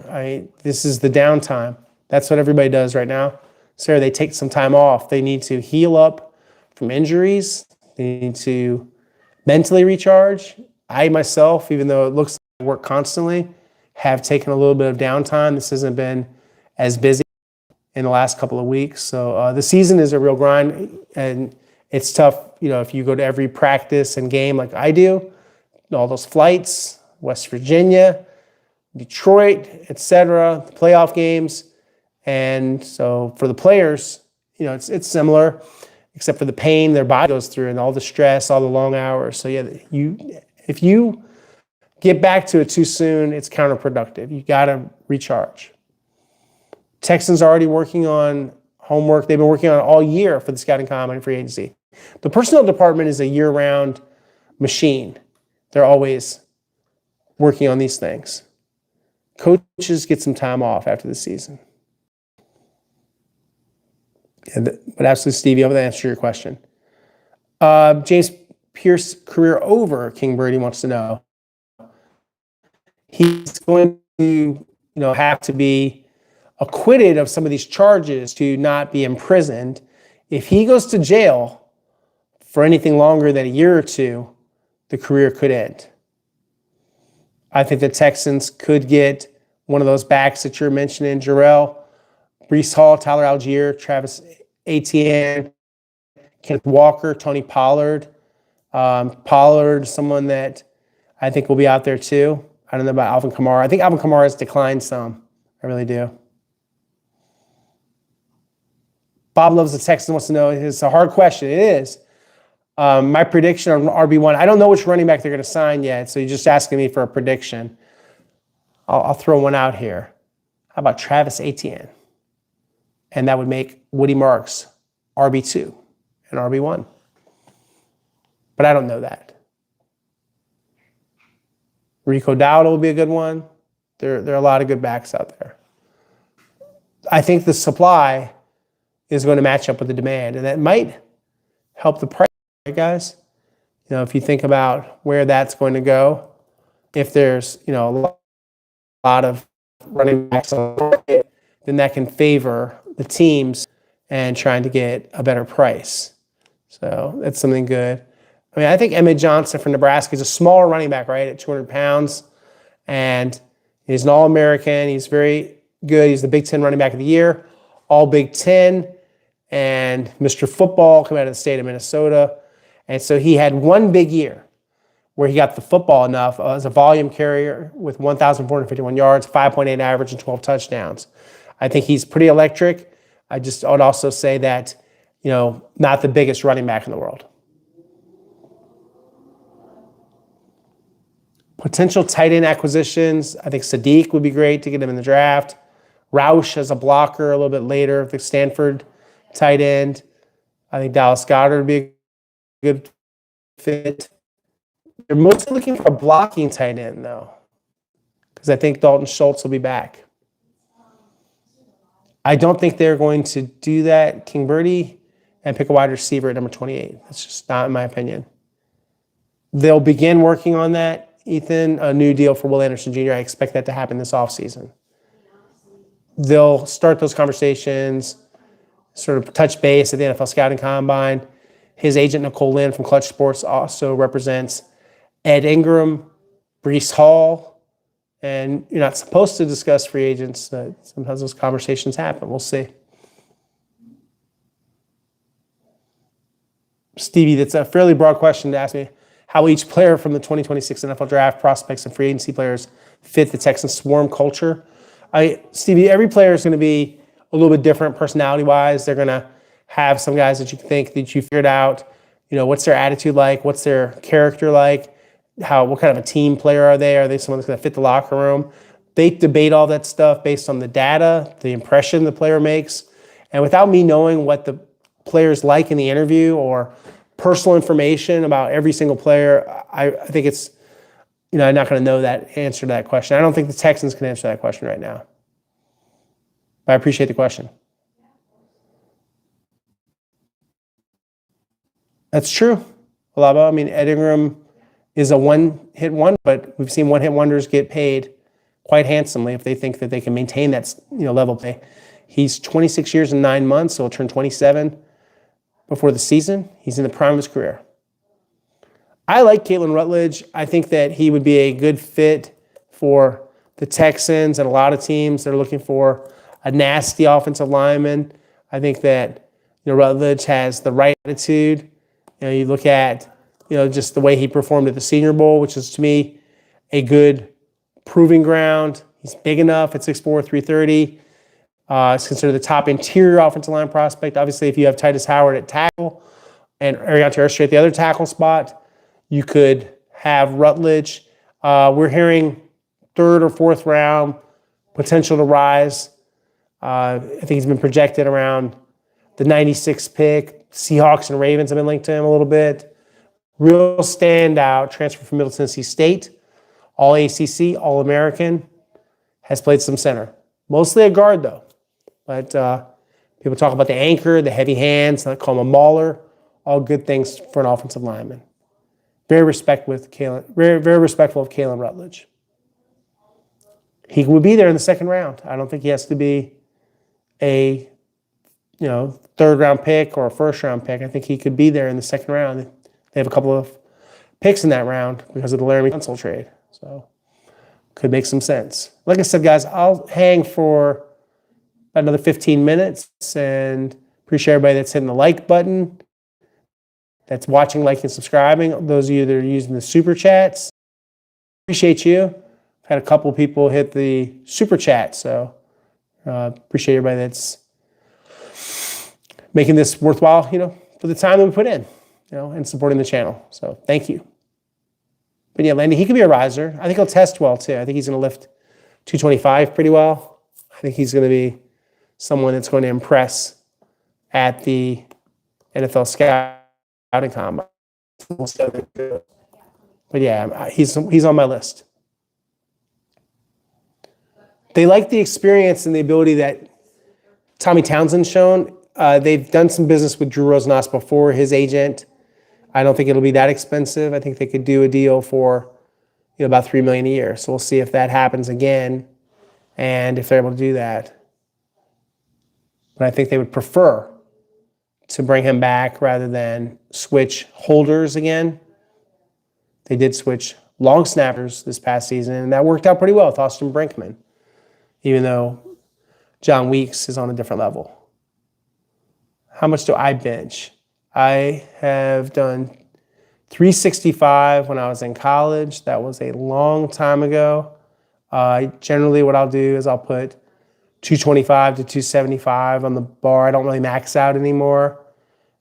[SPEAKER 1] This is the downtime. That's what everybody does right now. Sarah, they take some time off. They need to heal up from injuries. They need to mentally recharge. I myself, even though it looks like I work constantly, have taken a little bit of downtime. This hasn't been as busy in the last couple of weeks. So the season is a real grind, and it's tough, if you go to every practice and game like I do, all those flights, West Virginia, Detroit, etc., the playoff games. And so for the players, it's similar, except for the pain their body goes through and all the stress, all the long hours. So yeah, if you get back to it too soon, it's counterproductive. You got to recharge. Texans are already working on homework. They've been working on it all year for the scouting combine and free agency. The personnel department is a year-round machine. They're always working on these things. Coaches get some time off after the season. But absolutely, Stevie, I'm going to answer your question. James Pierce career over, King Birdie wants to know. He's going to, have to be acquitted of some of these charges to not be imprisoned. If he goes to jail for anything longer than a year or two, the career could end. I think the Texans could get one of those backs that you're mentioning, Jarrell, Breece Hall, Tyler Algier, Travis Etienne, Kenneth Walker, Tony Pollard. Pollard, someone that I think will be out there too. I don't know about Alvin Kamara. I think Alvin Kamara has declined some. I really do. Bob Loves the Texans wants to know. It's a hard question. It is. My prediction on RB1, I don't know which running back they're going to sign yet, so you're just asking me for a prediction. I'll throw one out here. How about Travis Etienne? And that would make Woody Marks RB2 and RB1. But I don't know that. Rico Dowdle will be a good one. There are a lot of good backs out there. I think the supply is going to match up with the demand, and that might help the price, right, guys? If you think about where that's going to go, if there's, a lot of running backs on the market, then that can favor the teams and trying to get a better price. So that's something good. I think Emmett Johnson from Nebraska is a smaller running back, right, at 200 pounds. And he's an All-American. He's very good. He's the Big Ten running back of the year, All Big Ten, and Mr. Football coming out of the state of Minnesota. And so he had one big year where he got the football enough as a volume carrier with 1,451 yards, 5.8 average, and 12 touchdowns. I think he's pretty electric. I would also say that, not the biggest running back in the world. Potential tight end acquisitions. I think Sadiq would be great to get him in the draft. Roush as a blocker a little bit later, the Stanford tight end. I think Dallas Goedert would be good fit. They're mostly looking for a blocking tight end, though, because I think Dalton Schultz will be back. I don't think they're going to do that, King Birdie, and pick a wide receiver at number 28. That's just not in my opinion. They'll begin working on that, Ethan, a new deal for Will Anderson Jr. I expect that to happen this offseason. They'll start those conversations, sort of touch base at the NFL Scouting Combine. His agent, Nicole Lynn from Clutch Sports, also represents Ed Ingram, Breece Hall, and you're not supposed to discuss free agents. Sometimes those conversations happen. We'll see. Stevie, that's a fairly broad question to ask me. How each player from the 2026 NFL Draft, prospects, and free agency players fit the Texans swarm culture. Stevie, every player is going to be a little bit different personality-wise. They're going to have some guys that you think that you figured out, what's their attitude like, what's their character like, what kind of a team player are they? Are they someone that's going to fit the locker room? They debate all that stuff based on the data, the impression the player makes. And without me knowing what the player's like in the interview or personal information about every single player, I think it's, I'm not going to know that answer to that question. I don't think the Texans can answer that question right now. But I appreciate the question. That's true, Alaba. I mean, Ed Ingram is a one-hit wonder, but we've seen one-hit wonders get paid quite handsomely if they think that they can maintain that level play. He's 26 years and 9 months, so he'll turn 27 before the season. He's in the prime of his career. I like Caitlin Rutledge. I think that he would be a good fit for the Texans and a lot of teams that are looking for a nasty offensive lineman. I think that Rutledge has the right attitude. You look at just the way he performed at the Senior Bowl, which is to me a good proving ground. He's big enough at 6'4", 330. He's considered the top interior offensive line prospect. Obviously, if you have Titus Howard at tackle and Ariante Armstead at the other tackle spot, you could have Rutledge. We're hearing third or fourth round, potential to rise. I think he's been projected around the 96th pick. Seahawks and Ravens have been linked to him a little bit. Real standout, transfer from Middle Tennessee State, all ACC, all American, has played some center. Mostly a guard, though. But people talk about the anchor, the heavy hands, they call him a mauler, all good things for an offensive lineman. Very respectful of Caitlin Rutledge. He would be there in the second round. I don't think he has to be a third round pick or a first round pick. I think he could be there in the second round. They have a couple of picks in that round because of the Laramie Tunsil trade. So could make some sense. Like I said, guys, I'll hang for another 15 minutes and appreciate everybody that's hitting the like button, that's watching, liking, and subscribing. Those of you that are using the super chats, appreciate you. I've had a couple of people hit the super chat, so appreciate everybody that's making this worthwhile, for the time that we put in, and supporting the channel. So thank you. But yeah, Landy, he could be a riser. I think he'll test well too. I think he's going to lift 225 pretty well. I think he's going to be someone that's going to impress at the NFL Scouting Combine. But yeah, he's on my list. They like the experience and the ability that Tommy Townsend's shown. They've done some business with Drew Rosenhaus before, his agent. I don't think it'll be that expensive. I think they could do a deal for about $3 million a year. So we'll see if that happens again and if they're able to do that. But I think they would prefer to bring him back rather than switch holders again. They did switch long snappers this past season, and that worked out pretty well with Austin Brinkman, even though John Weeks is on a different level. How much do I bench? I have done 365 when I was in college. That was a long time ago. Generally, what I'll do is I'll put 225 to 275 on the bar. I don't really max out anymore.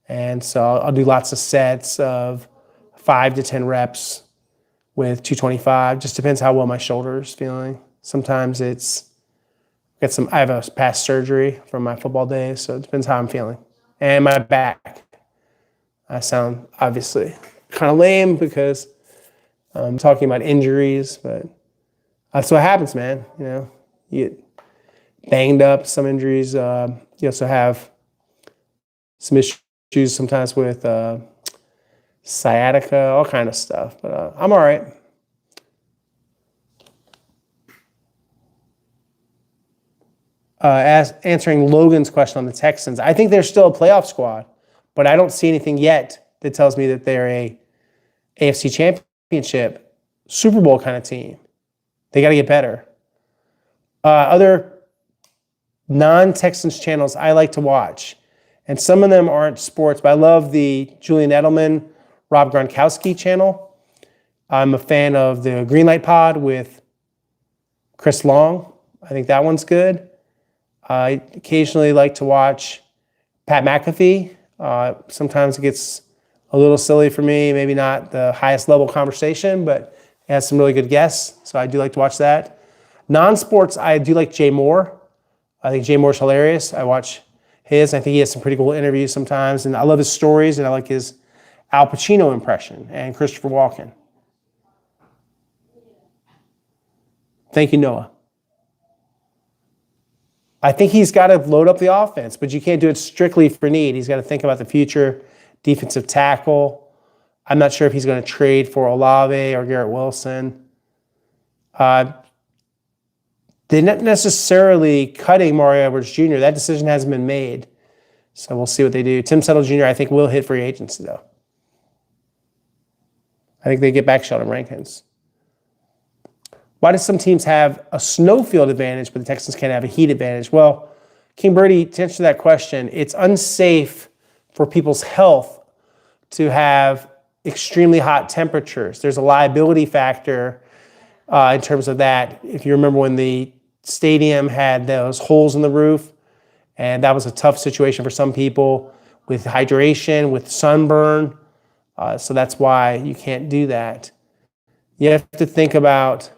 [SPEAKER 1] And so I'll do lots of sets of 5 to 10 reps with 225. Just depends how well my shoulder is feeling. Sometimes I have a past surgery from my football days, so it depends how I'm feeling. And my back. I sound obviously kind of lame because I'm talking about injuries, but that's what happens, man. You get banged up, some injuries. You also have some issues sometimes with sciatica, all kind of stuff. But I'm all right. Answering Logan's question on the Texans, I think they're still a playoff squad, but I don't see anything yet that tells me that they're a AFC Championship, Super Bowl kind of team. They got to get better. Other non-Texans channels I like to watch, and some of them aren't sports, but I love the Julian Edelman, Rob Gronkowski channel. I'm a fan of the Greenlight Pod with Chris Long. I think that one's good. I occasionally like to watch Pat McAfee. Sometimes it gets a little silly for me, maybe not the highest level conversation, but it has some really good guests, so I do like to watch that. Non-sports, I do like Jay Moore. I think Jay Moore's hilarious. I watch his. I think he has some pretty cool interviews sometimes, and I love his stories, and I like his Al Pacino impression and Christopher Walken. Thank you, Noah. I think he's got to load up the offense, but you can't do it strictly for need. He's got to think about the future, defensive tackle. I'm not sure if he's going to trade for Olave or Garrett Wilson. They're not necessarily cutting Mario Edwards Jr. That decision hasn't been made, so we'll see what they do. Tim Settle Jr., I think, will hit free agency, though. I think they get back Sheldon Rankins. Why do some teams have a snowfield advantage, but the Texans can't have a heat advantage? Well, King Birdie, to answer that question, it's unsafe for people's health to have extremely hot temperatures. There's a liability factor in terms of that. If you remember when the stadium had those holes in the roof, and that was a tough situation for some people with hydration, with sunburn. So that's why you can't do that. You have to think about,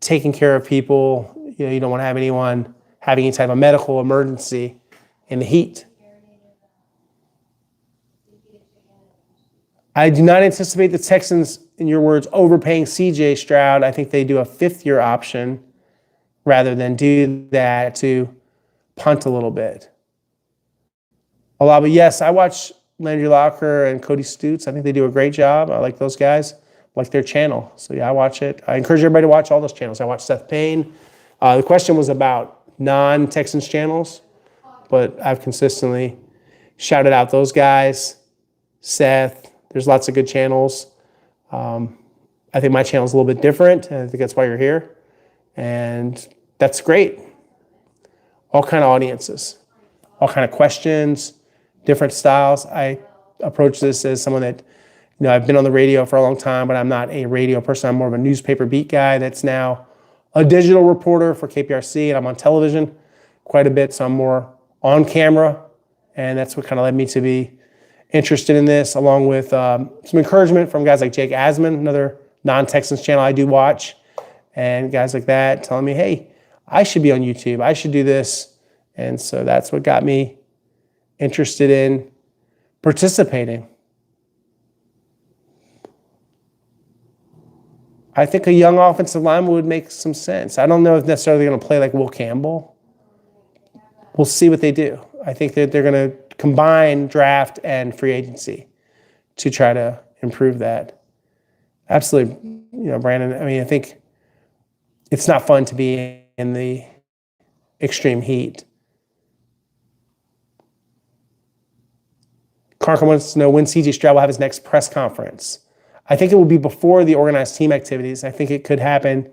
[SPEAKER 1] taking care of people. You don't want to have anyone having any type of medical emergency in the heat. I do not anticipate the Texans, in your words, overpaying C.J. Stroud. I think they do a fifth-year option rather than do that to punt a little bit. But yes, I watch Landry Locker and Cody Stutes. I think they do a great job. I like those guys. I like their channel. So yeah, I watch it. I encourage everybody to watch all those channels. I watch Seth Payne. The question was about non-Texans channels, but I've consistently shouted out those guys. Seth, there's lots of good channels. I think my channel is a little bit different, and I think that's why you're here. And that's great. All kind of audiences, all kind of questions, different styles. I approach this as someone that, I've been on the radio for a long time, but I'm not a radio person. I'm more of a newspaper beat guy that's now a digital reporter for KPRC, and I'm on television quite a bit, so I'm more on camera, and that's what kind of led me to be interested in this, along with some encouragement from guys like Jake Asman, another non-Texans channel I do watch, and guys like that telling me, hey, I should be on YouTube. I should do this. And so that's what got me interested in participating. I think a young offensive lineman would make some sense. I don't know if necessarily they're going to play like Will Campbell. We'll see what they do. I think that they're going to combine draft and free agency to try to improve that. Absolutely, Brandon. I think it's not fun to be in the extreme heat. Carson wants to know when C.J. Stroud will have his next press conference. I think it will be before the organized team activities. I think it could happen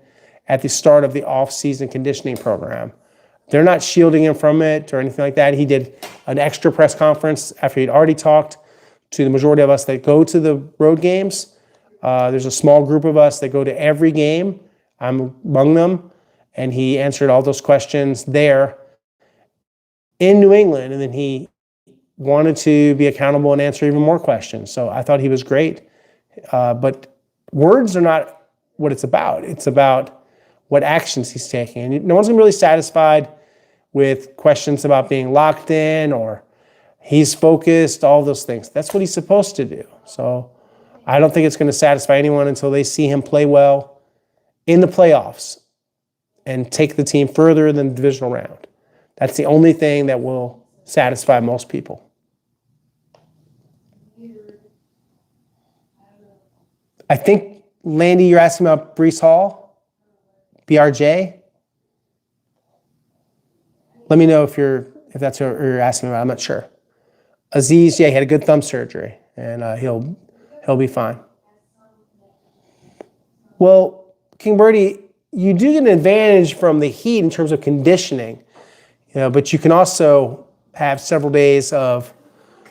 [SPEAKER 1] at the start of the off-season conditioning program. They're not shielding him from it or anything like that. He did an extra press conference after he'd already talked to the majority of us that go to the road games. There's a small group of us that go to every game. I'm among them. And he answered all those questions there in New England. And then he wanted to be accountable and answer even more questions. So I thought he was great. But words are not what it's about. It's about what actions he's taking. And no one's going to be really satisfied with questions about being locked in or He's focused, all those things. That's what he's supposed to do. So I don't think it's going to satisfy anyone until they see him play well in the playoffs and take the team further than the divisional round. That's the only thing that will satisfy most people. I think, Landy, you're asking about Breece Hall, BRJ. Let me know if that's what you're asking about. I'm not sure. Aziz, yeah, he had a good thumb surgery, and he'll be fine. Well, King Birdie, you do get an advantage from the heat in terms of conditioning, but you can also have several days of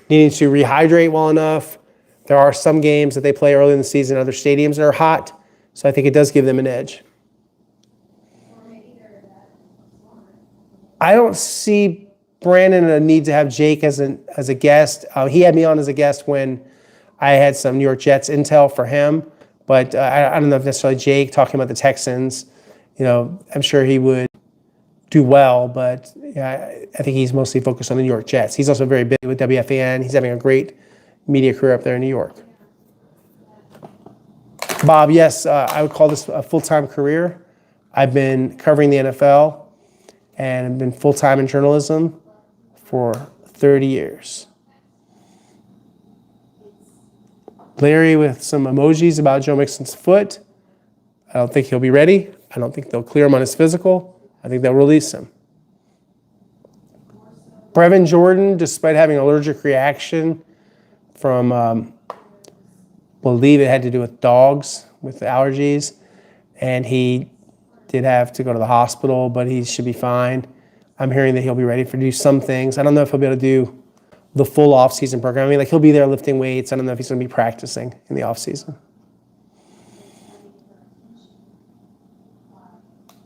[SPEAKER 1] needing to rehydrate well enough. There are some games that they play early in the season, other stadiums that are hot, so I think it does give them an edge. I don't see Brandon a need to have Jake as a guest. He had me on as a guest when I had some New York Jets intel for him, but I don't know if necessarily Jake talking about the Texans. I'm sure he would do well, but I think he's mostly focused on the New York Jets. He's also very busy with WFAN. He's having a great media career up there in New York. Bob, yes, I would call this a full-time career. I've been covering the NFL and I've been full-time in journalism for 30 years. Larry with some emojis about Joe Mixon's foot. I don't think he'll be ready. I don't think they'll clear him on his physical. I think they'll release him. Brevin Jordan, despite having an allergic reaction from, believe it had to do with dogs, with allergies, and he did have to go to the hospital, but he should be fine. I'm hearing that he'll be ready to do some things. I don't know if he'll be able to do the full off-season program. He'll be there lifting weights. I don't know if he's going to be practicing in the off-season.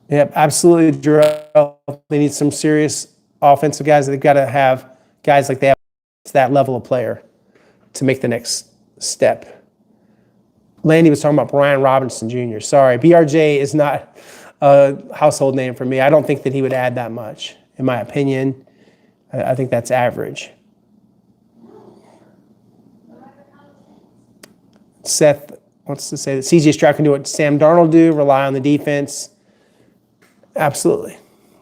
[SPEAKER 1] Yep, absolutely, Jarrell. They need some serious offensive guys. They've got to have guys like they have that level of player to make the next step. Landy was talking about Brian Robinson Jr. Sorry, BRJ is not a household name for me. I don't think that he would add that much, in my opinion. I think that's average. Seth wants to say that C.J. Stroud can do what Sam Darnold do, rely on the defense. Absolutely.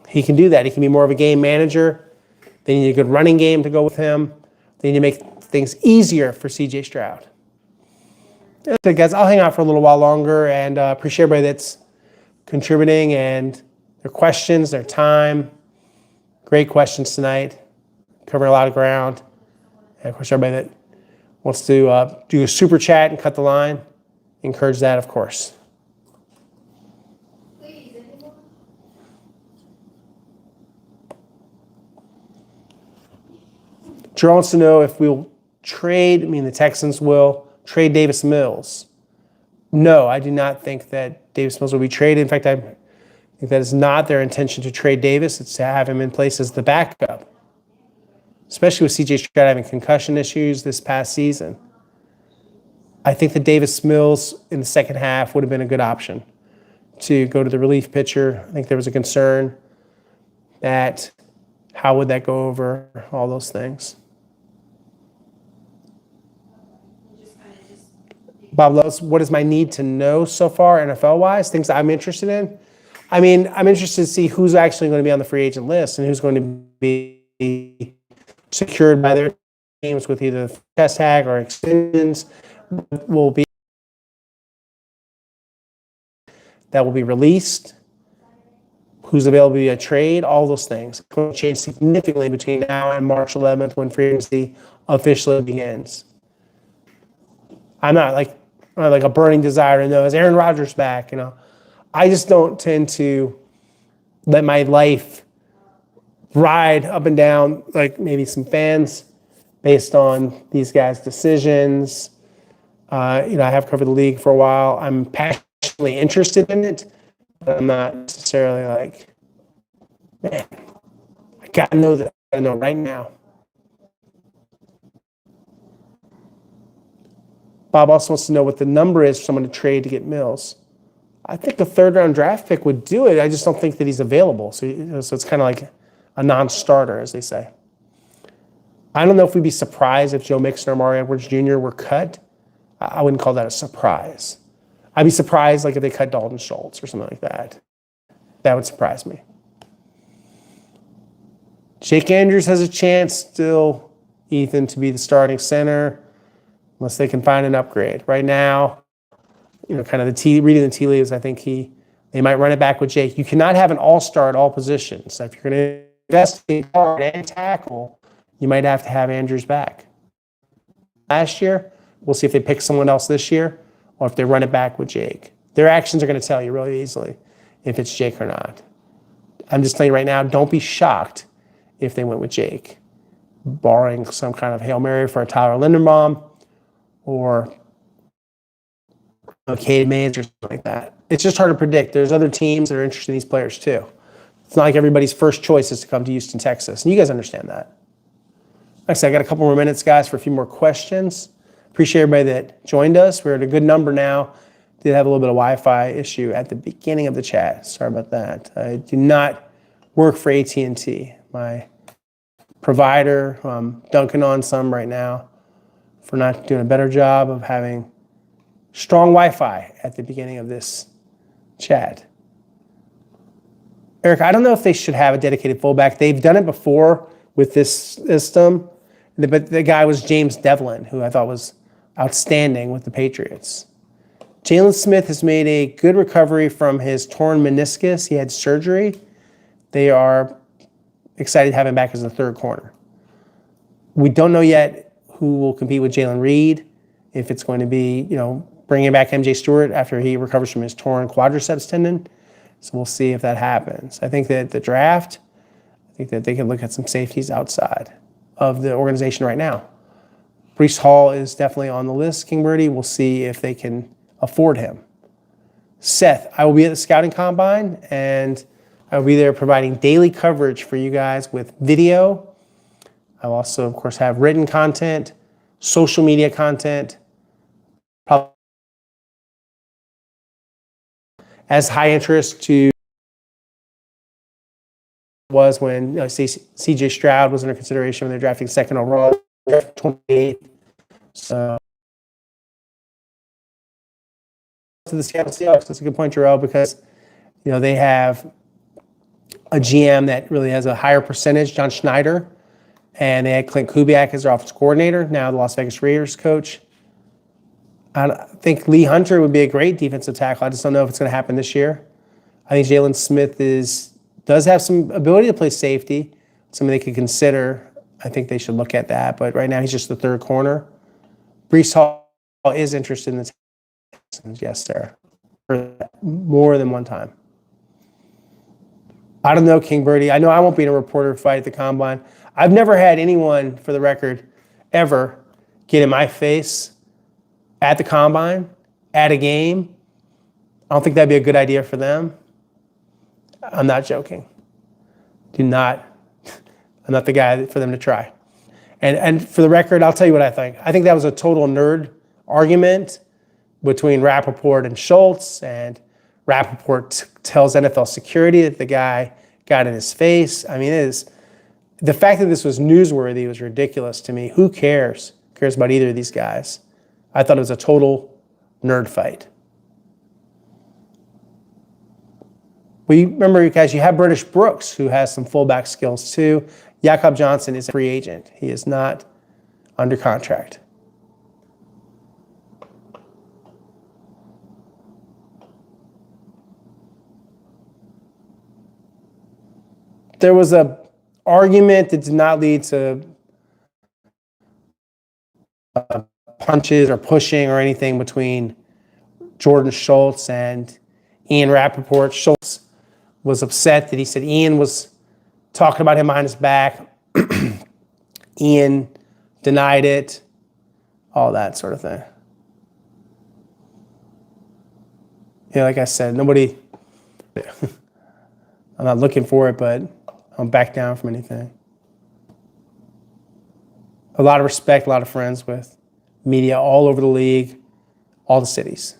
[SPEAKER 1] He can do that. He can be more of a game manager. They need a good running game to go with him. They need to make things easier for C.J. Stroud. So guys, I'll hang out for a little while longer and appreciate everybody that's contributing and their questions, their time. Great questions tonight. Covering a lot of ground. And of course, everybody that wants to do a super chat and cut the line, encourage that, of course. Drew wants to know if we'll the Texans will trade Davis Mills. No, I do not think that Davis Mills will be traded. In fact, I think that is not their intention to trade Davis. It's to have him in place as the backup, especially with C.J. Stroud having concussion issues this past season. I think that Davis Mills in the second half would have been a good option to go to the relief pitcher. I think there was a concern that how would that go over, all those things. Bob Lowe's, what is my need to know so far NFL-wise? Things that I'm interested in? I'm interested to see who's actually going to be on the free agent list and who's going to be secured by their teams with either test tag or extensions that will be released, who's available via trade, all those things. It's going to change significantly between now and March 11th when free agency officially begins. I'm not like a burning desire to know, is Aaron Rodgers back? I just don't tend to let my life ride up and down like maybe some fans based on these guys' decisions. I have covered the league for a while. I'm passionately interested in it, but I'm not necessarily like, man, I gotta know that. I know right now. Bob also wants to know what the number is for someone to trade to get Mills. I think a third-round draft pick would do it. I just don't think that he's available. So it's kind of like a non-starter, as they say. I don't know if we'd be surprised if Joe Mixon or Mario Edwards Jr. were cut. I wouldn't call that a surprise. I'd be surprised like if they cut Dalton Schultz or something like that. That would surprise me. Jake Andrews has a chance still, Ethan, to be the starting center, unless they can find an upgrade. Right now, kind of reading the tea leaves, I think they might run it back with Jake. You cannot have an all-star at all positions. So if you're going to invest in guard and tackle, you might have to have Andrews back. Last year, we'll see if they pick someone else this year or if they run it back with Jake. Their actions are going to tell you really easily if it's Jake or not. I'm just telling you right now, don't be shocked if they went with Jake, barring some kind of Hail Mary for a Tyler Linderbaum or Cade Mays or something like that. It's just hard to predict. There's other teams that are interested in these players too. It's not like everybody's first choice is to come to Houston, Texas. And you guys understand that. Like I said, I got a couple more minutes, guys, for a few more questions. Appreciate everybody that joined us. We're at a good number now. Did have a little bit of Wi-Fi issue at the beginning of the chat. Sorry about that. I do not work for AT&T. My provider, who I'm dunking on some right now for not doing a better job of having strong Wi-Fi at the beginning of this chat. Eric, I don't know if they should have a dedicated fullback. They've done it before with this system, but the guy was James Devlin, who I thought was outstanding with the Patriots. Jalen Smith has made a good recovery from his torn meniscus. He had surgery. They are excited to have him back as the third corner. We don't know yet who will compete with Jalen Reed, if it's going to be, bringing back MJ Stewart after he recovers from his torn quadriceps tendon. So we'll see if that happens. I think that the draft, I think that they can look at some safeties outside of the organization right now. Breece Hall is definitely on the list, King Birdie. We'll see if they can afford him. Seth, I will be at the scouting combine, and I will be there providing daily coverage for you guys with video. I'll also, of course, have written content, social media content, probably as high interest to was when CJ Stroud was under consideration when they're drafting second overall, 28th. So to the Seattle Seahawks, that's a good point, Jarrell, because they have a GM that really has a higher percentage, John Schneider, and they had Clint Kubiak as their offensive coordinator, now the Las Vegas Raiders coach. I think Lee Hunter would be a great defensive tackle. I just don't know if it's going to happen this year. I think Jalen Smith does have some ability to play safety, something they could consider. I think they should look at that. But right now, he's just the third corner. Breece Hall is interested in the Texans, yes, sir, for more than one time. I don't know, King Birdie. I know I won't be in a reporter fight at the Combine. I've never had anyone, for the record, ever get in my face at the Combine, at a game. I don't think that'd be a good idea for them. I'm not joking. I'm not the guy for them to try. And for the record, I'll tell you what I think. I think that was a total nerd argument between Rappaport and Schultz, and Rappaport tells NFL security that the guy got in his face. I mean, the fact that this was newsworthy was ridiculous to me. Who cares? Who cares about either of these guys? I thought it was a total nerd fight. Well, you remember, you guys, you have British Brooks, who has some fullback skills too. Jakob Johnson is a free agent. He is not under contract. There was an argument that did not lead to punches or pushing or anything between Jordan Schultz and Ian Rappaport. Schultz was upset that he said Ian was talking about him behind his back. Ian denied it, all that sort of thing. Like I said, nobody, I'm not looking for it, but I'm back down from anything. A lot of respect, a lot of friends with media all over the league, all the cities.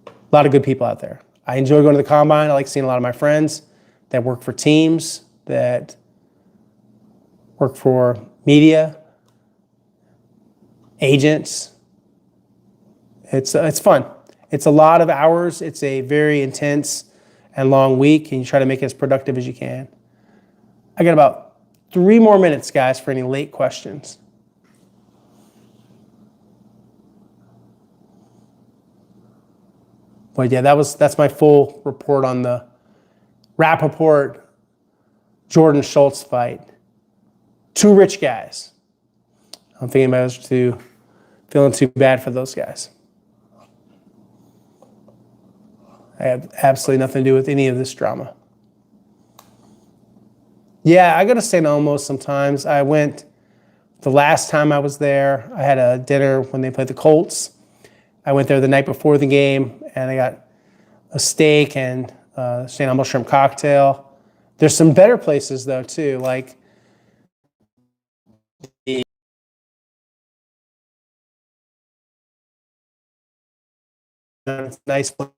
[SPEAKER 1] A lot of good people out there. I enjoy going to the Combine. I like seeing a lot of my friends that work for teams that work for media, agents. It's fun. It's a lot of hours. It's a very intense and long week, and you try to make it as productive as you can. I got about 3 more minutes, guys, for any late questions. But yeah, that's my full report on the Rappaport Jordan Schultz fight. 2 rich guys. I don't think anybody was feeling too bad for those guys. I have absolutely nothing to do with any of this drama. Yeah, I go to St. Elmo's sometimes. I went the last time I was there. I had a dinner when they played the Colts. I went there the night before the game, and I got a steak and St. Elmo's shrimp cocktail. There's some better places, though, too, like the nice place,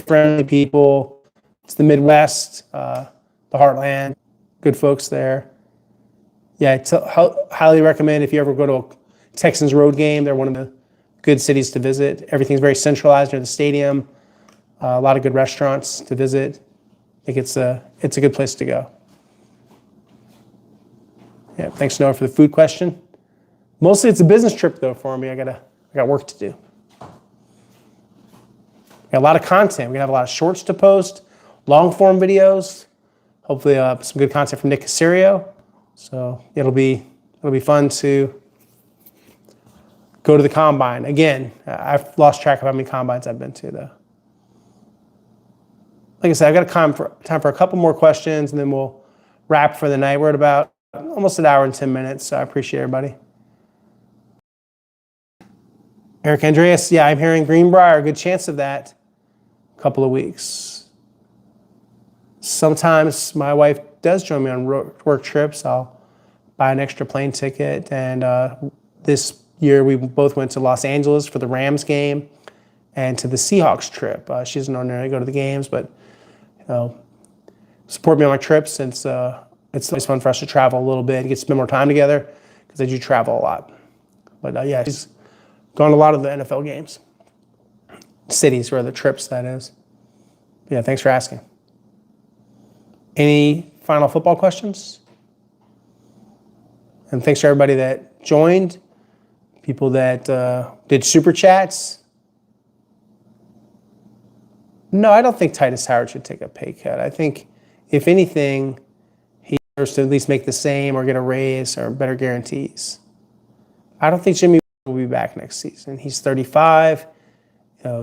[SPEAKER 1] friendly people. It's the Midwest, the Heartland, good folks there. Yeah, highly recommend if you ever go to a Texans road game. They're one of the good cities to visit. Everything's very centralized near the stadium. A lot of good restaurants to visit. I think it's a good place to go. Yeah, thanks Noah for the food question. Mostly it's a business trip though for me. I got work to do. Got a lot of content. We're gonna have a lot of shorts to post, long form videos. Hopefully some good content from Nick Caserio. So it'll be fun to go to the combine. Again, I've lost track of how many combines I've been to though. Like I said, I've got time for a couple more questions and then we'll wrap for the night. We're at about almost an hour and 10 minutes, so I appreciate everybody. Eric Andreas, yeah, I'm hearing Greenbrier, good chance of that. A couple of weeks. Sometimes my wife does join me on work trips. I'll buy an extra plane ticket. And this year we both went to Los Angeles for the Rams game and to the Seahawks trip. She doesn't ordinarily go to the games, but support me on my trips since it's always fun for us to travel a little bit and get to spend more time together because I do travel a lot. But yeah, she's gone to a lot of the NFL games. Cities or the trips, that is. Yeah, thanks for asking. Any final football questions? And thanks to everybody that joined, people that did super chats. No, I don't think Titus Howard should take a pay cut. I think, if anything, he deserves to at least make the same or get a raise or better guarantees. I don't think Jimmy will be back next season. He's 35.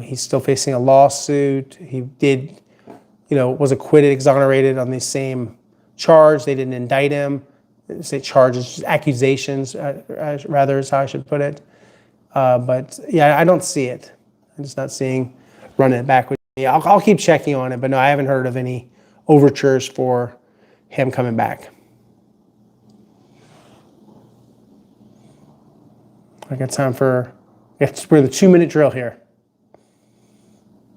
[SPEAKER 1] He's still facing a lawsuit. He was acquitted, exonerated on the same charge. They didn't indict him. They say charges, accusations, rather is how I should put it. But yeah, I don't see it. I'm just not seeing running it back with me. I'll keep checking on it, but no, I haven't heard of any overtures for him coming back. I got time for, we're in the 2-minute drill here.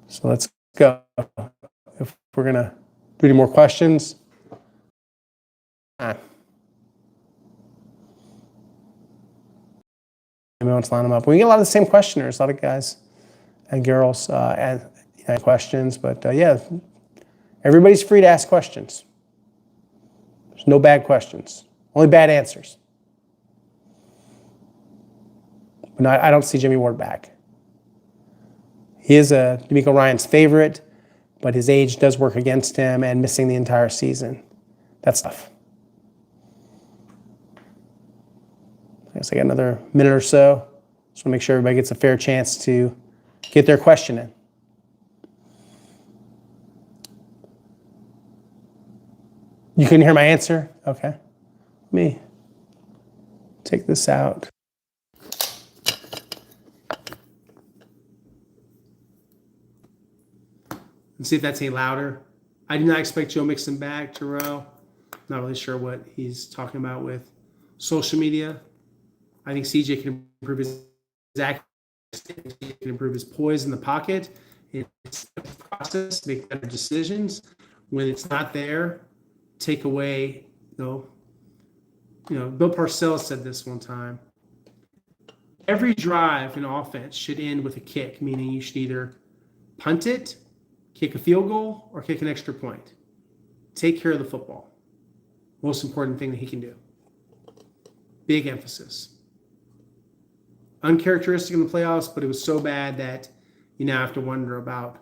[SPEAKER 1] So let's go. If we're going to do any more questions. Maybe let's line them up. We get a lot of the same questioners, a lot of guys and girls and questions. But yeah, everybody's free to ask questions. There's no bad questions, only bad answers. But no, I don't see Jimmy Ward back. He is D'Amico Ryan's favorite, but his age does work against him and missing the entire season. That's tough. I guess I got another minute or so. Just want to make sure everybody gets a fair chance to get their question in. You couldn't hear my answer? Okay. Let me take this out. And see if that's any louder. I do not expect Joe Mixon back, Terrell. Not really sure what he's talking about with social media. I think CJ can improve his accuracy, he can improve his poise in the pocket. It's a process, make better decisions. When it's not there, take away, Bill Parcells said this one time. Every drive in offense should end with a kick, meaning you should either punt it, kick a field goal, or kick an extra point. Take care of the football. Most important thing that he can do. Big emphasis. Uncharacteristic in the playoffs, but it was so bad that you now have to wonder about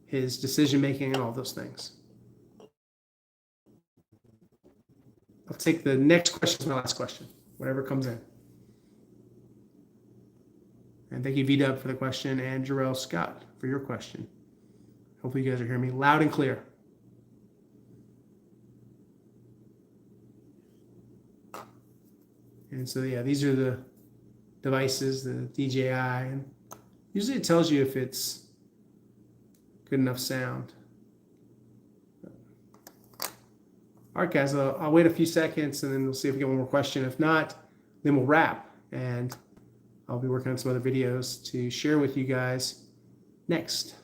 [SPEAKER 1] his decision-making and all those things. I'll take the next question as my last question, whatever comes in. And thank you, VW, for the question, and Jarrell Scott for your question. Hopefully you guys are hearing me loud and clear. And so, yeah, these are the devices, the DJI, and usually it tells you if it's good enough sound. All right, guys, I'll wait a few seconds, and then we'll see if we get one more question. If not, then we'll wrap, and I'll be working on some other videos to share with you guys next.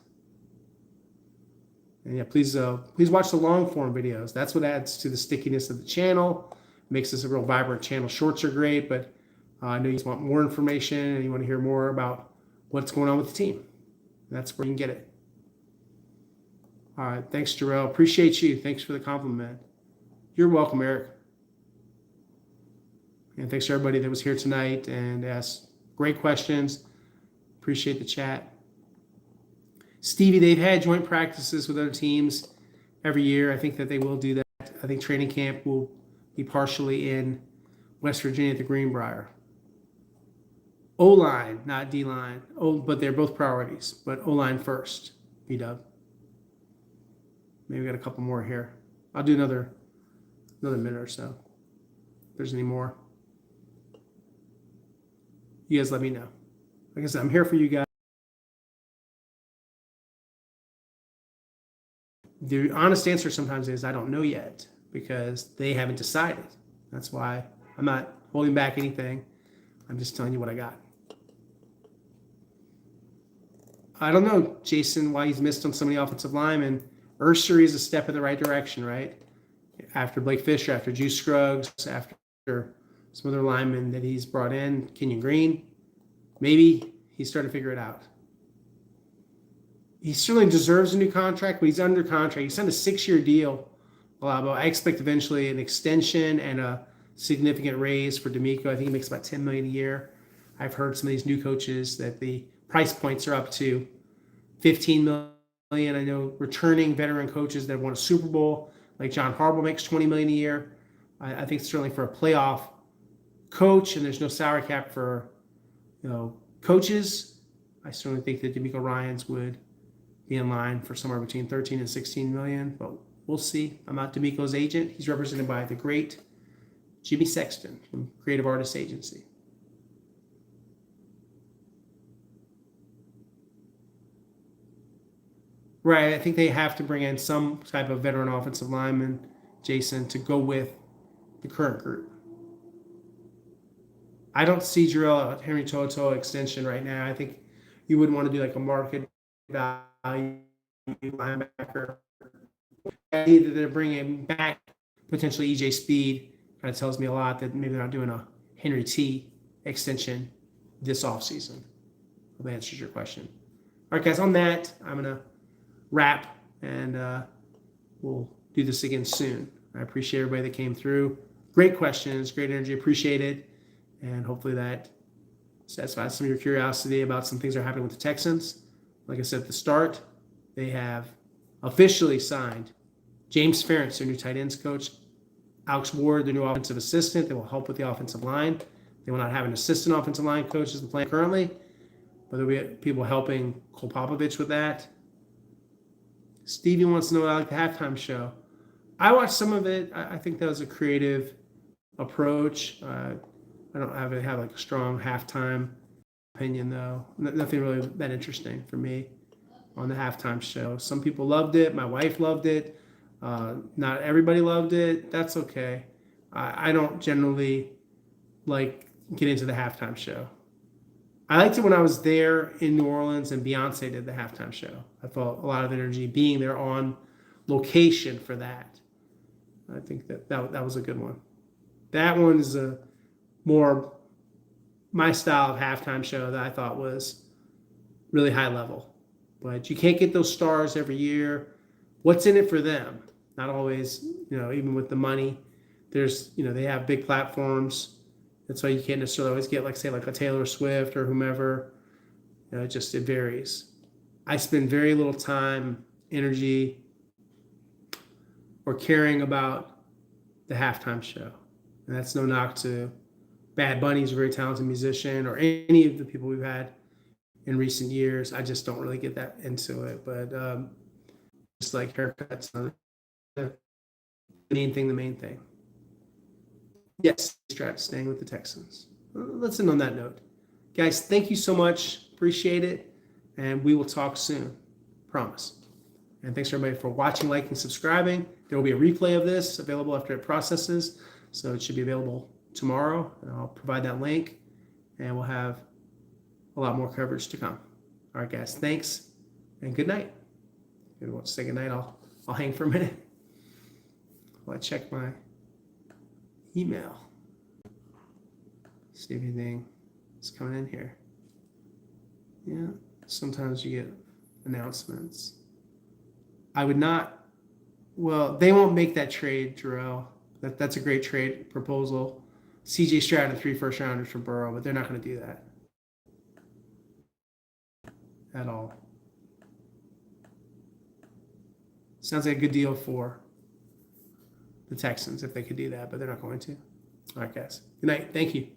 [SPEAKER 1] And yeah, please watch the long form videos. That's what adds to the stickiness of the channel, makes this a real vibrant channel. Shorts are great, but I know you want more information and you want to hear more about what's going on with the team. That's where you can get it. All right, thanks, Jarrell. Appreciate you. Thanks for the compliment. You're welcome, Eric. And thanks to everybody that was here tonight and asked great questions. Appreciate the chat. Stevie, they've had joint practices with other teams every year. I think that they will do that. I think training camp will be partially in West Virginia at the Greenbrier. O-line, not D-line. But they're both priorities. But O-line first, B-Dub. Maybe we got a couple more here. I'll do another minute or so. If there's any more, you guys let me know. Like I said, I'm here for you guys. The honest answer sometimes is I don't know yet because they haven't decided. That's why I'm not holding back anything. I'm just telling you what I got. I don't know, Jason, why he's missed on so many offensive linemen. Ursery is a step in the right direction, right? After Blake Fisher, after Juice Scruggs, after some other linemen that he's brought in, Kenyon Green, maybe he's starting to figure it out. He certainly deserves a new contract, but he's under contract. He signed a 6-year deal. Well, I expect eventually an extension and a significant raise for D'Amico. I think he makes about $10 million a year. I've heard some of these new coaches that the price points are up to $15 million. I know returning veteran coaches that won a Super Bowl, like John Harbaugh, makes $20 million a year. I think certainly for a playoff coach, and there's no salary cap for coaches, I certainly think that D'Amico Ryans would be in line for somewhere between 13 and 16 million, but we'll see. I'm not D'Amico's agent. He's represented by the great Jimmy Sexton from Creative Artists Agency. Right, I think they have to bring in some type of veteran offensive lineman, Jason, to go with the current group. I don't see Jarrell Henry Toto extension right now. I think you would want to do like a market value linebacker. Either they're bringing back potentially EJ Speed. Kind of tells me a lot that maybe they're not doing a Henry T extension this offseason. Hope that answers your question. All right, guys, on that, I'm going to wrap, and we'll do this again soon. I appreciate everybody that came through. Great questions, great energy, appreciate it. And hopefully that satisfies some of your curiosity about some things that are happening with the Texans. Like I said at the start, they have officially signed James Ferentz, their new tight ends coach, Alex Ward, their new offensive assistant that will help with the offensive line. They will not have an assistant offensive line coach as the plan currently, but there'll be people helping Cole Popovich with that. Stevie wants to know about the halftime show. I watched some of it. I think that was a creative approach. I don't have like a strong halftime opinion though. Nothing really that interesting for me on the halftime show. Some people loved it. My wife loved it. Not everybody loved it. That's okay. I don't generally like get into the halftime show. I liked it when I was there in New Orleans and Beyonce did the halftime show. I felt a lot of energy being there on location for that. I think that was a good one. That one is a more my style of halftime show that I thought was really high level. But you can't get those stars every year. What's in it for them? Not always, even with the money. There's, they have big platforms. That's why you can't necessarily always get, like, say, like a Taylor Swift or whomever. It varies. I spend very little time, energy, or caring about the halftime show. And that's no knock to Bad Bunny's a very talented musician, or any of the people we've had in recent years. I just don't really get that into it. But just like haircuts, the main thing. Yes, Strat staying with the Texans. Let's end on that note. Guys, thank you so much. Appreciate it. And we will talk soon. Promise. And thanks everybody for watching, liking, subscribing. There will be a replay of this available after it processes. So it should be available tomorrow. And I'll provide that link. And we'll have a lot more coverage to come. All right, guys. Thanks. And good night. If you want to say good night, I'll hang for a minute while I check my email. See if anything is coming in here. Yeah, sometimes you get announcements. I would not, they won't make that trade, Jarrell. That's a great trade proposal. CJ Stroud and 3 first-rounders for Burrow, but they're not going to do that at all. Sounds like a good deal for the Texans if they could do that, but they're not going to. All right, guys. Good night. Thank you.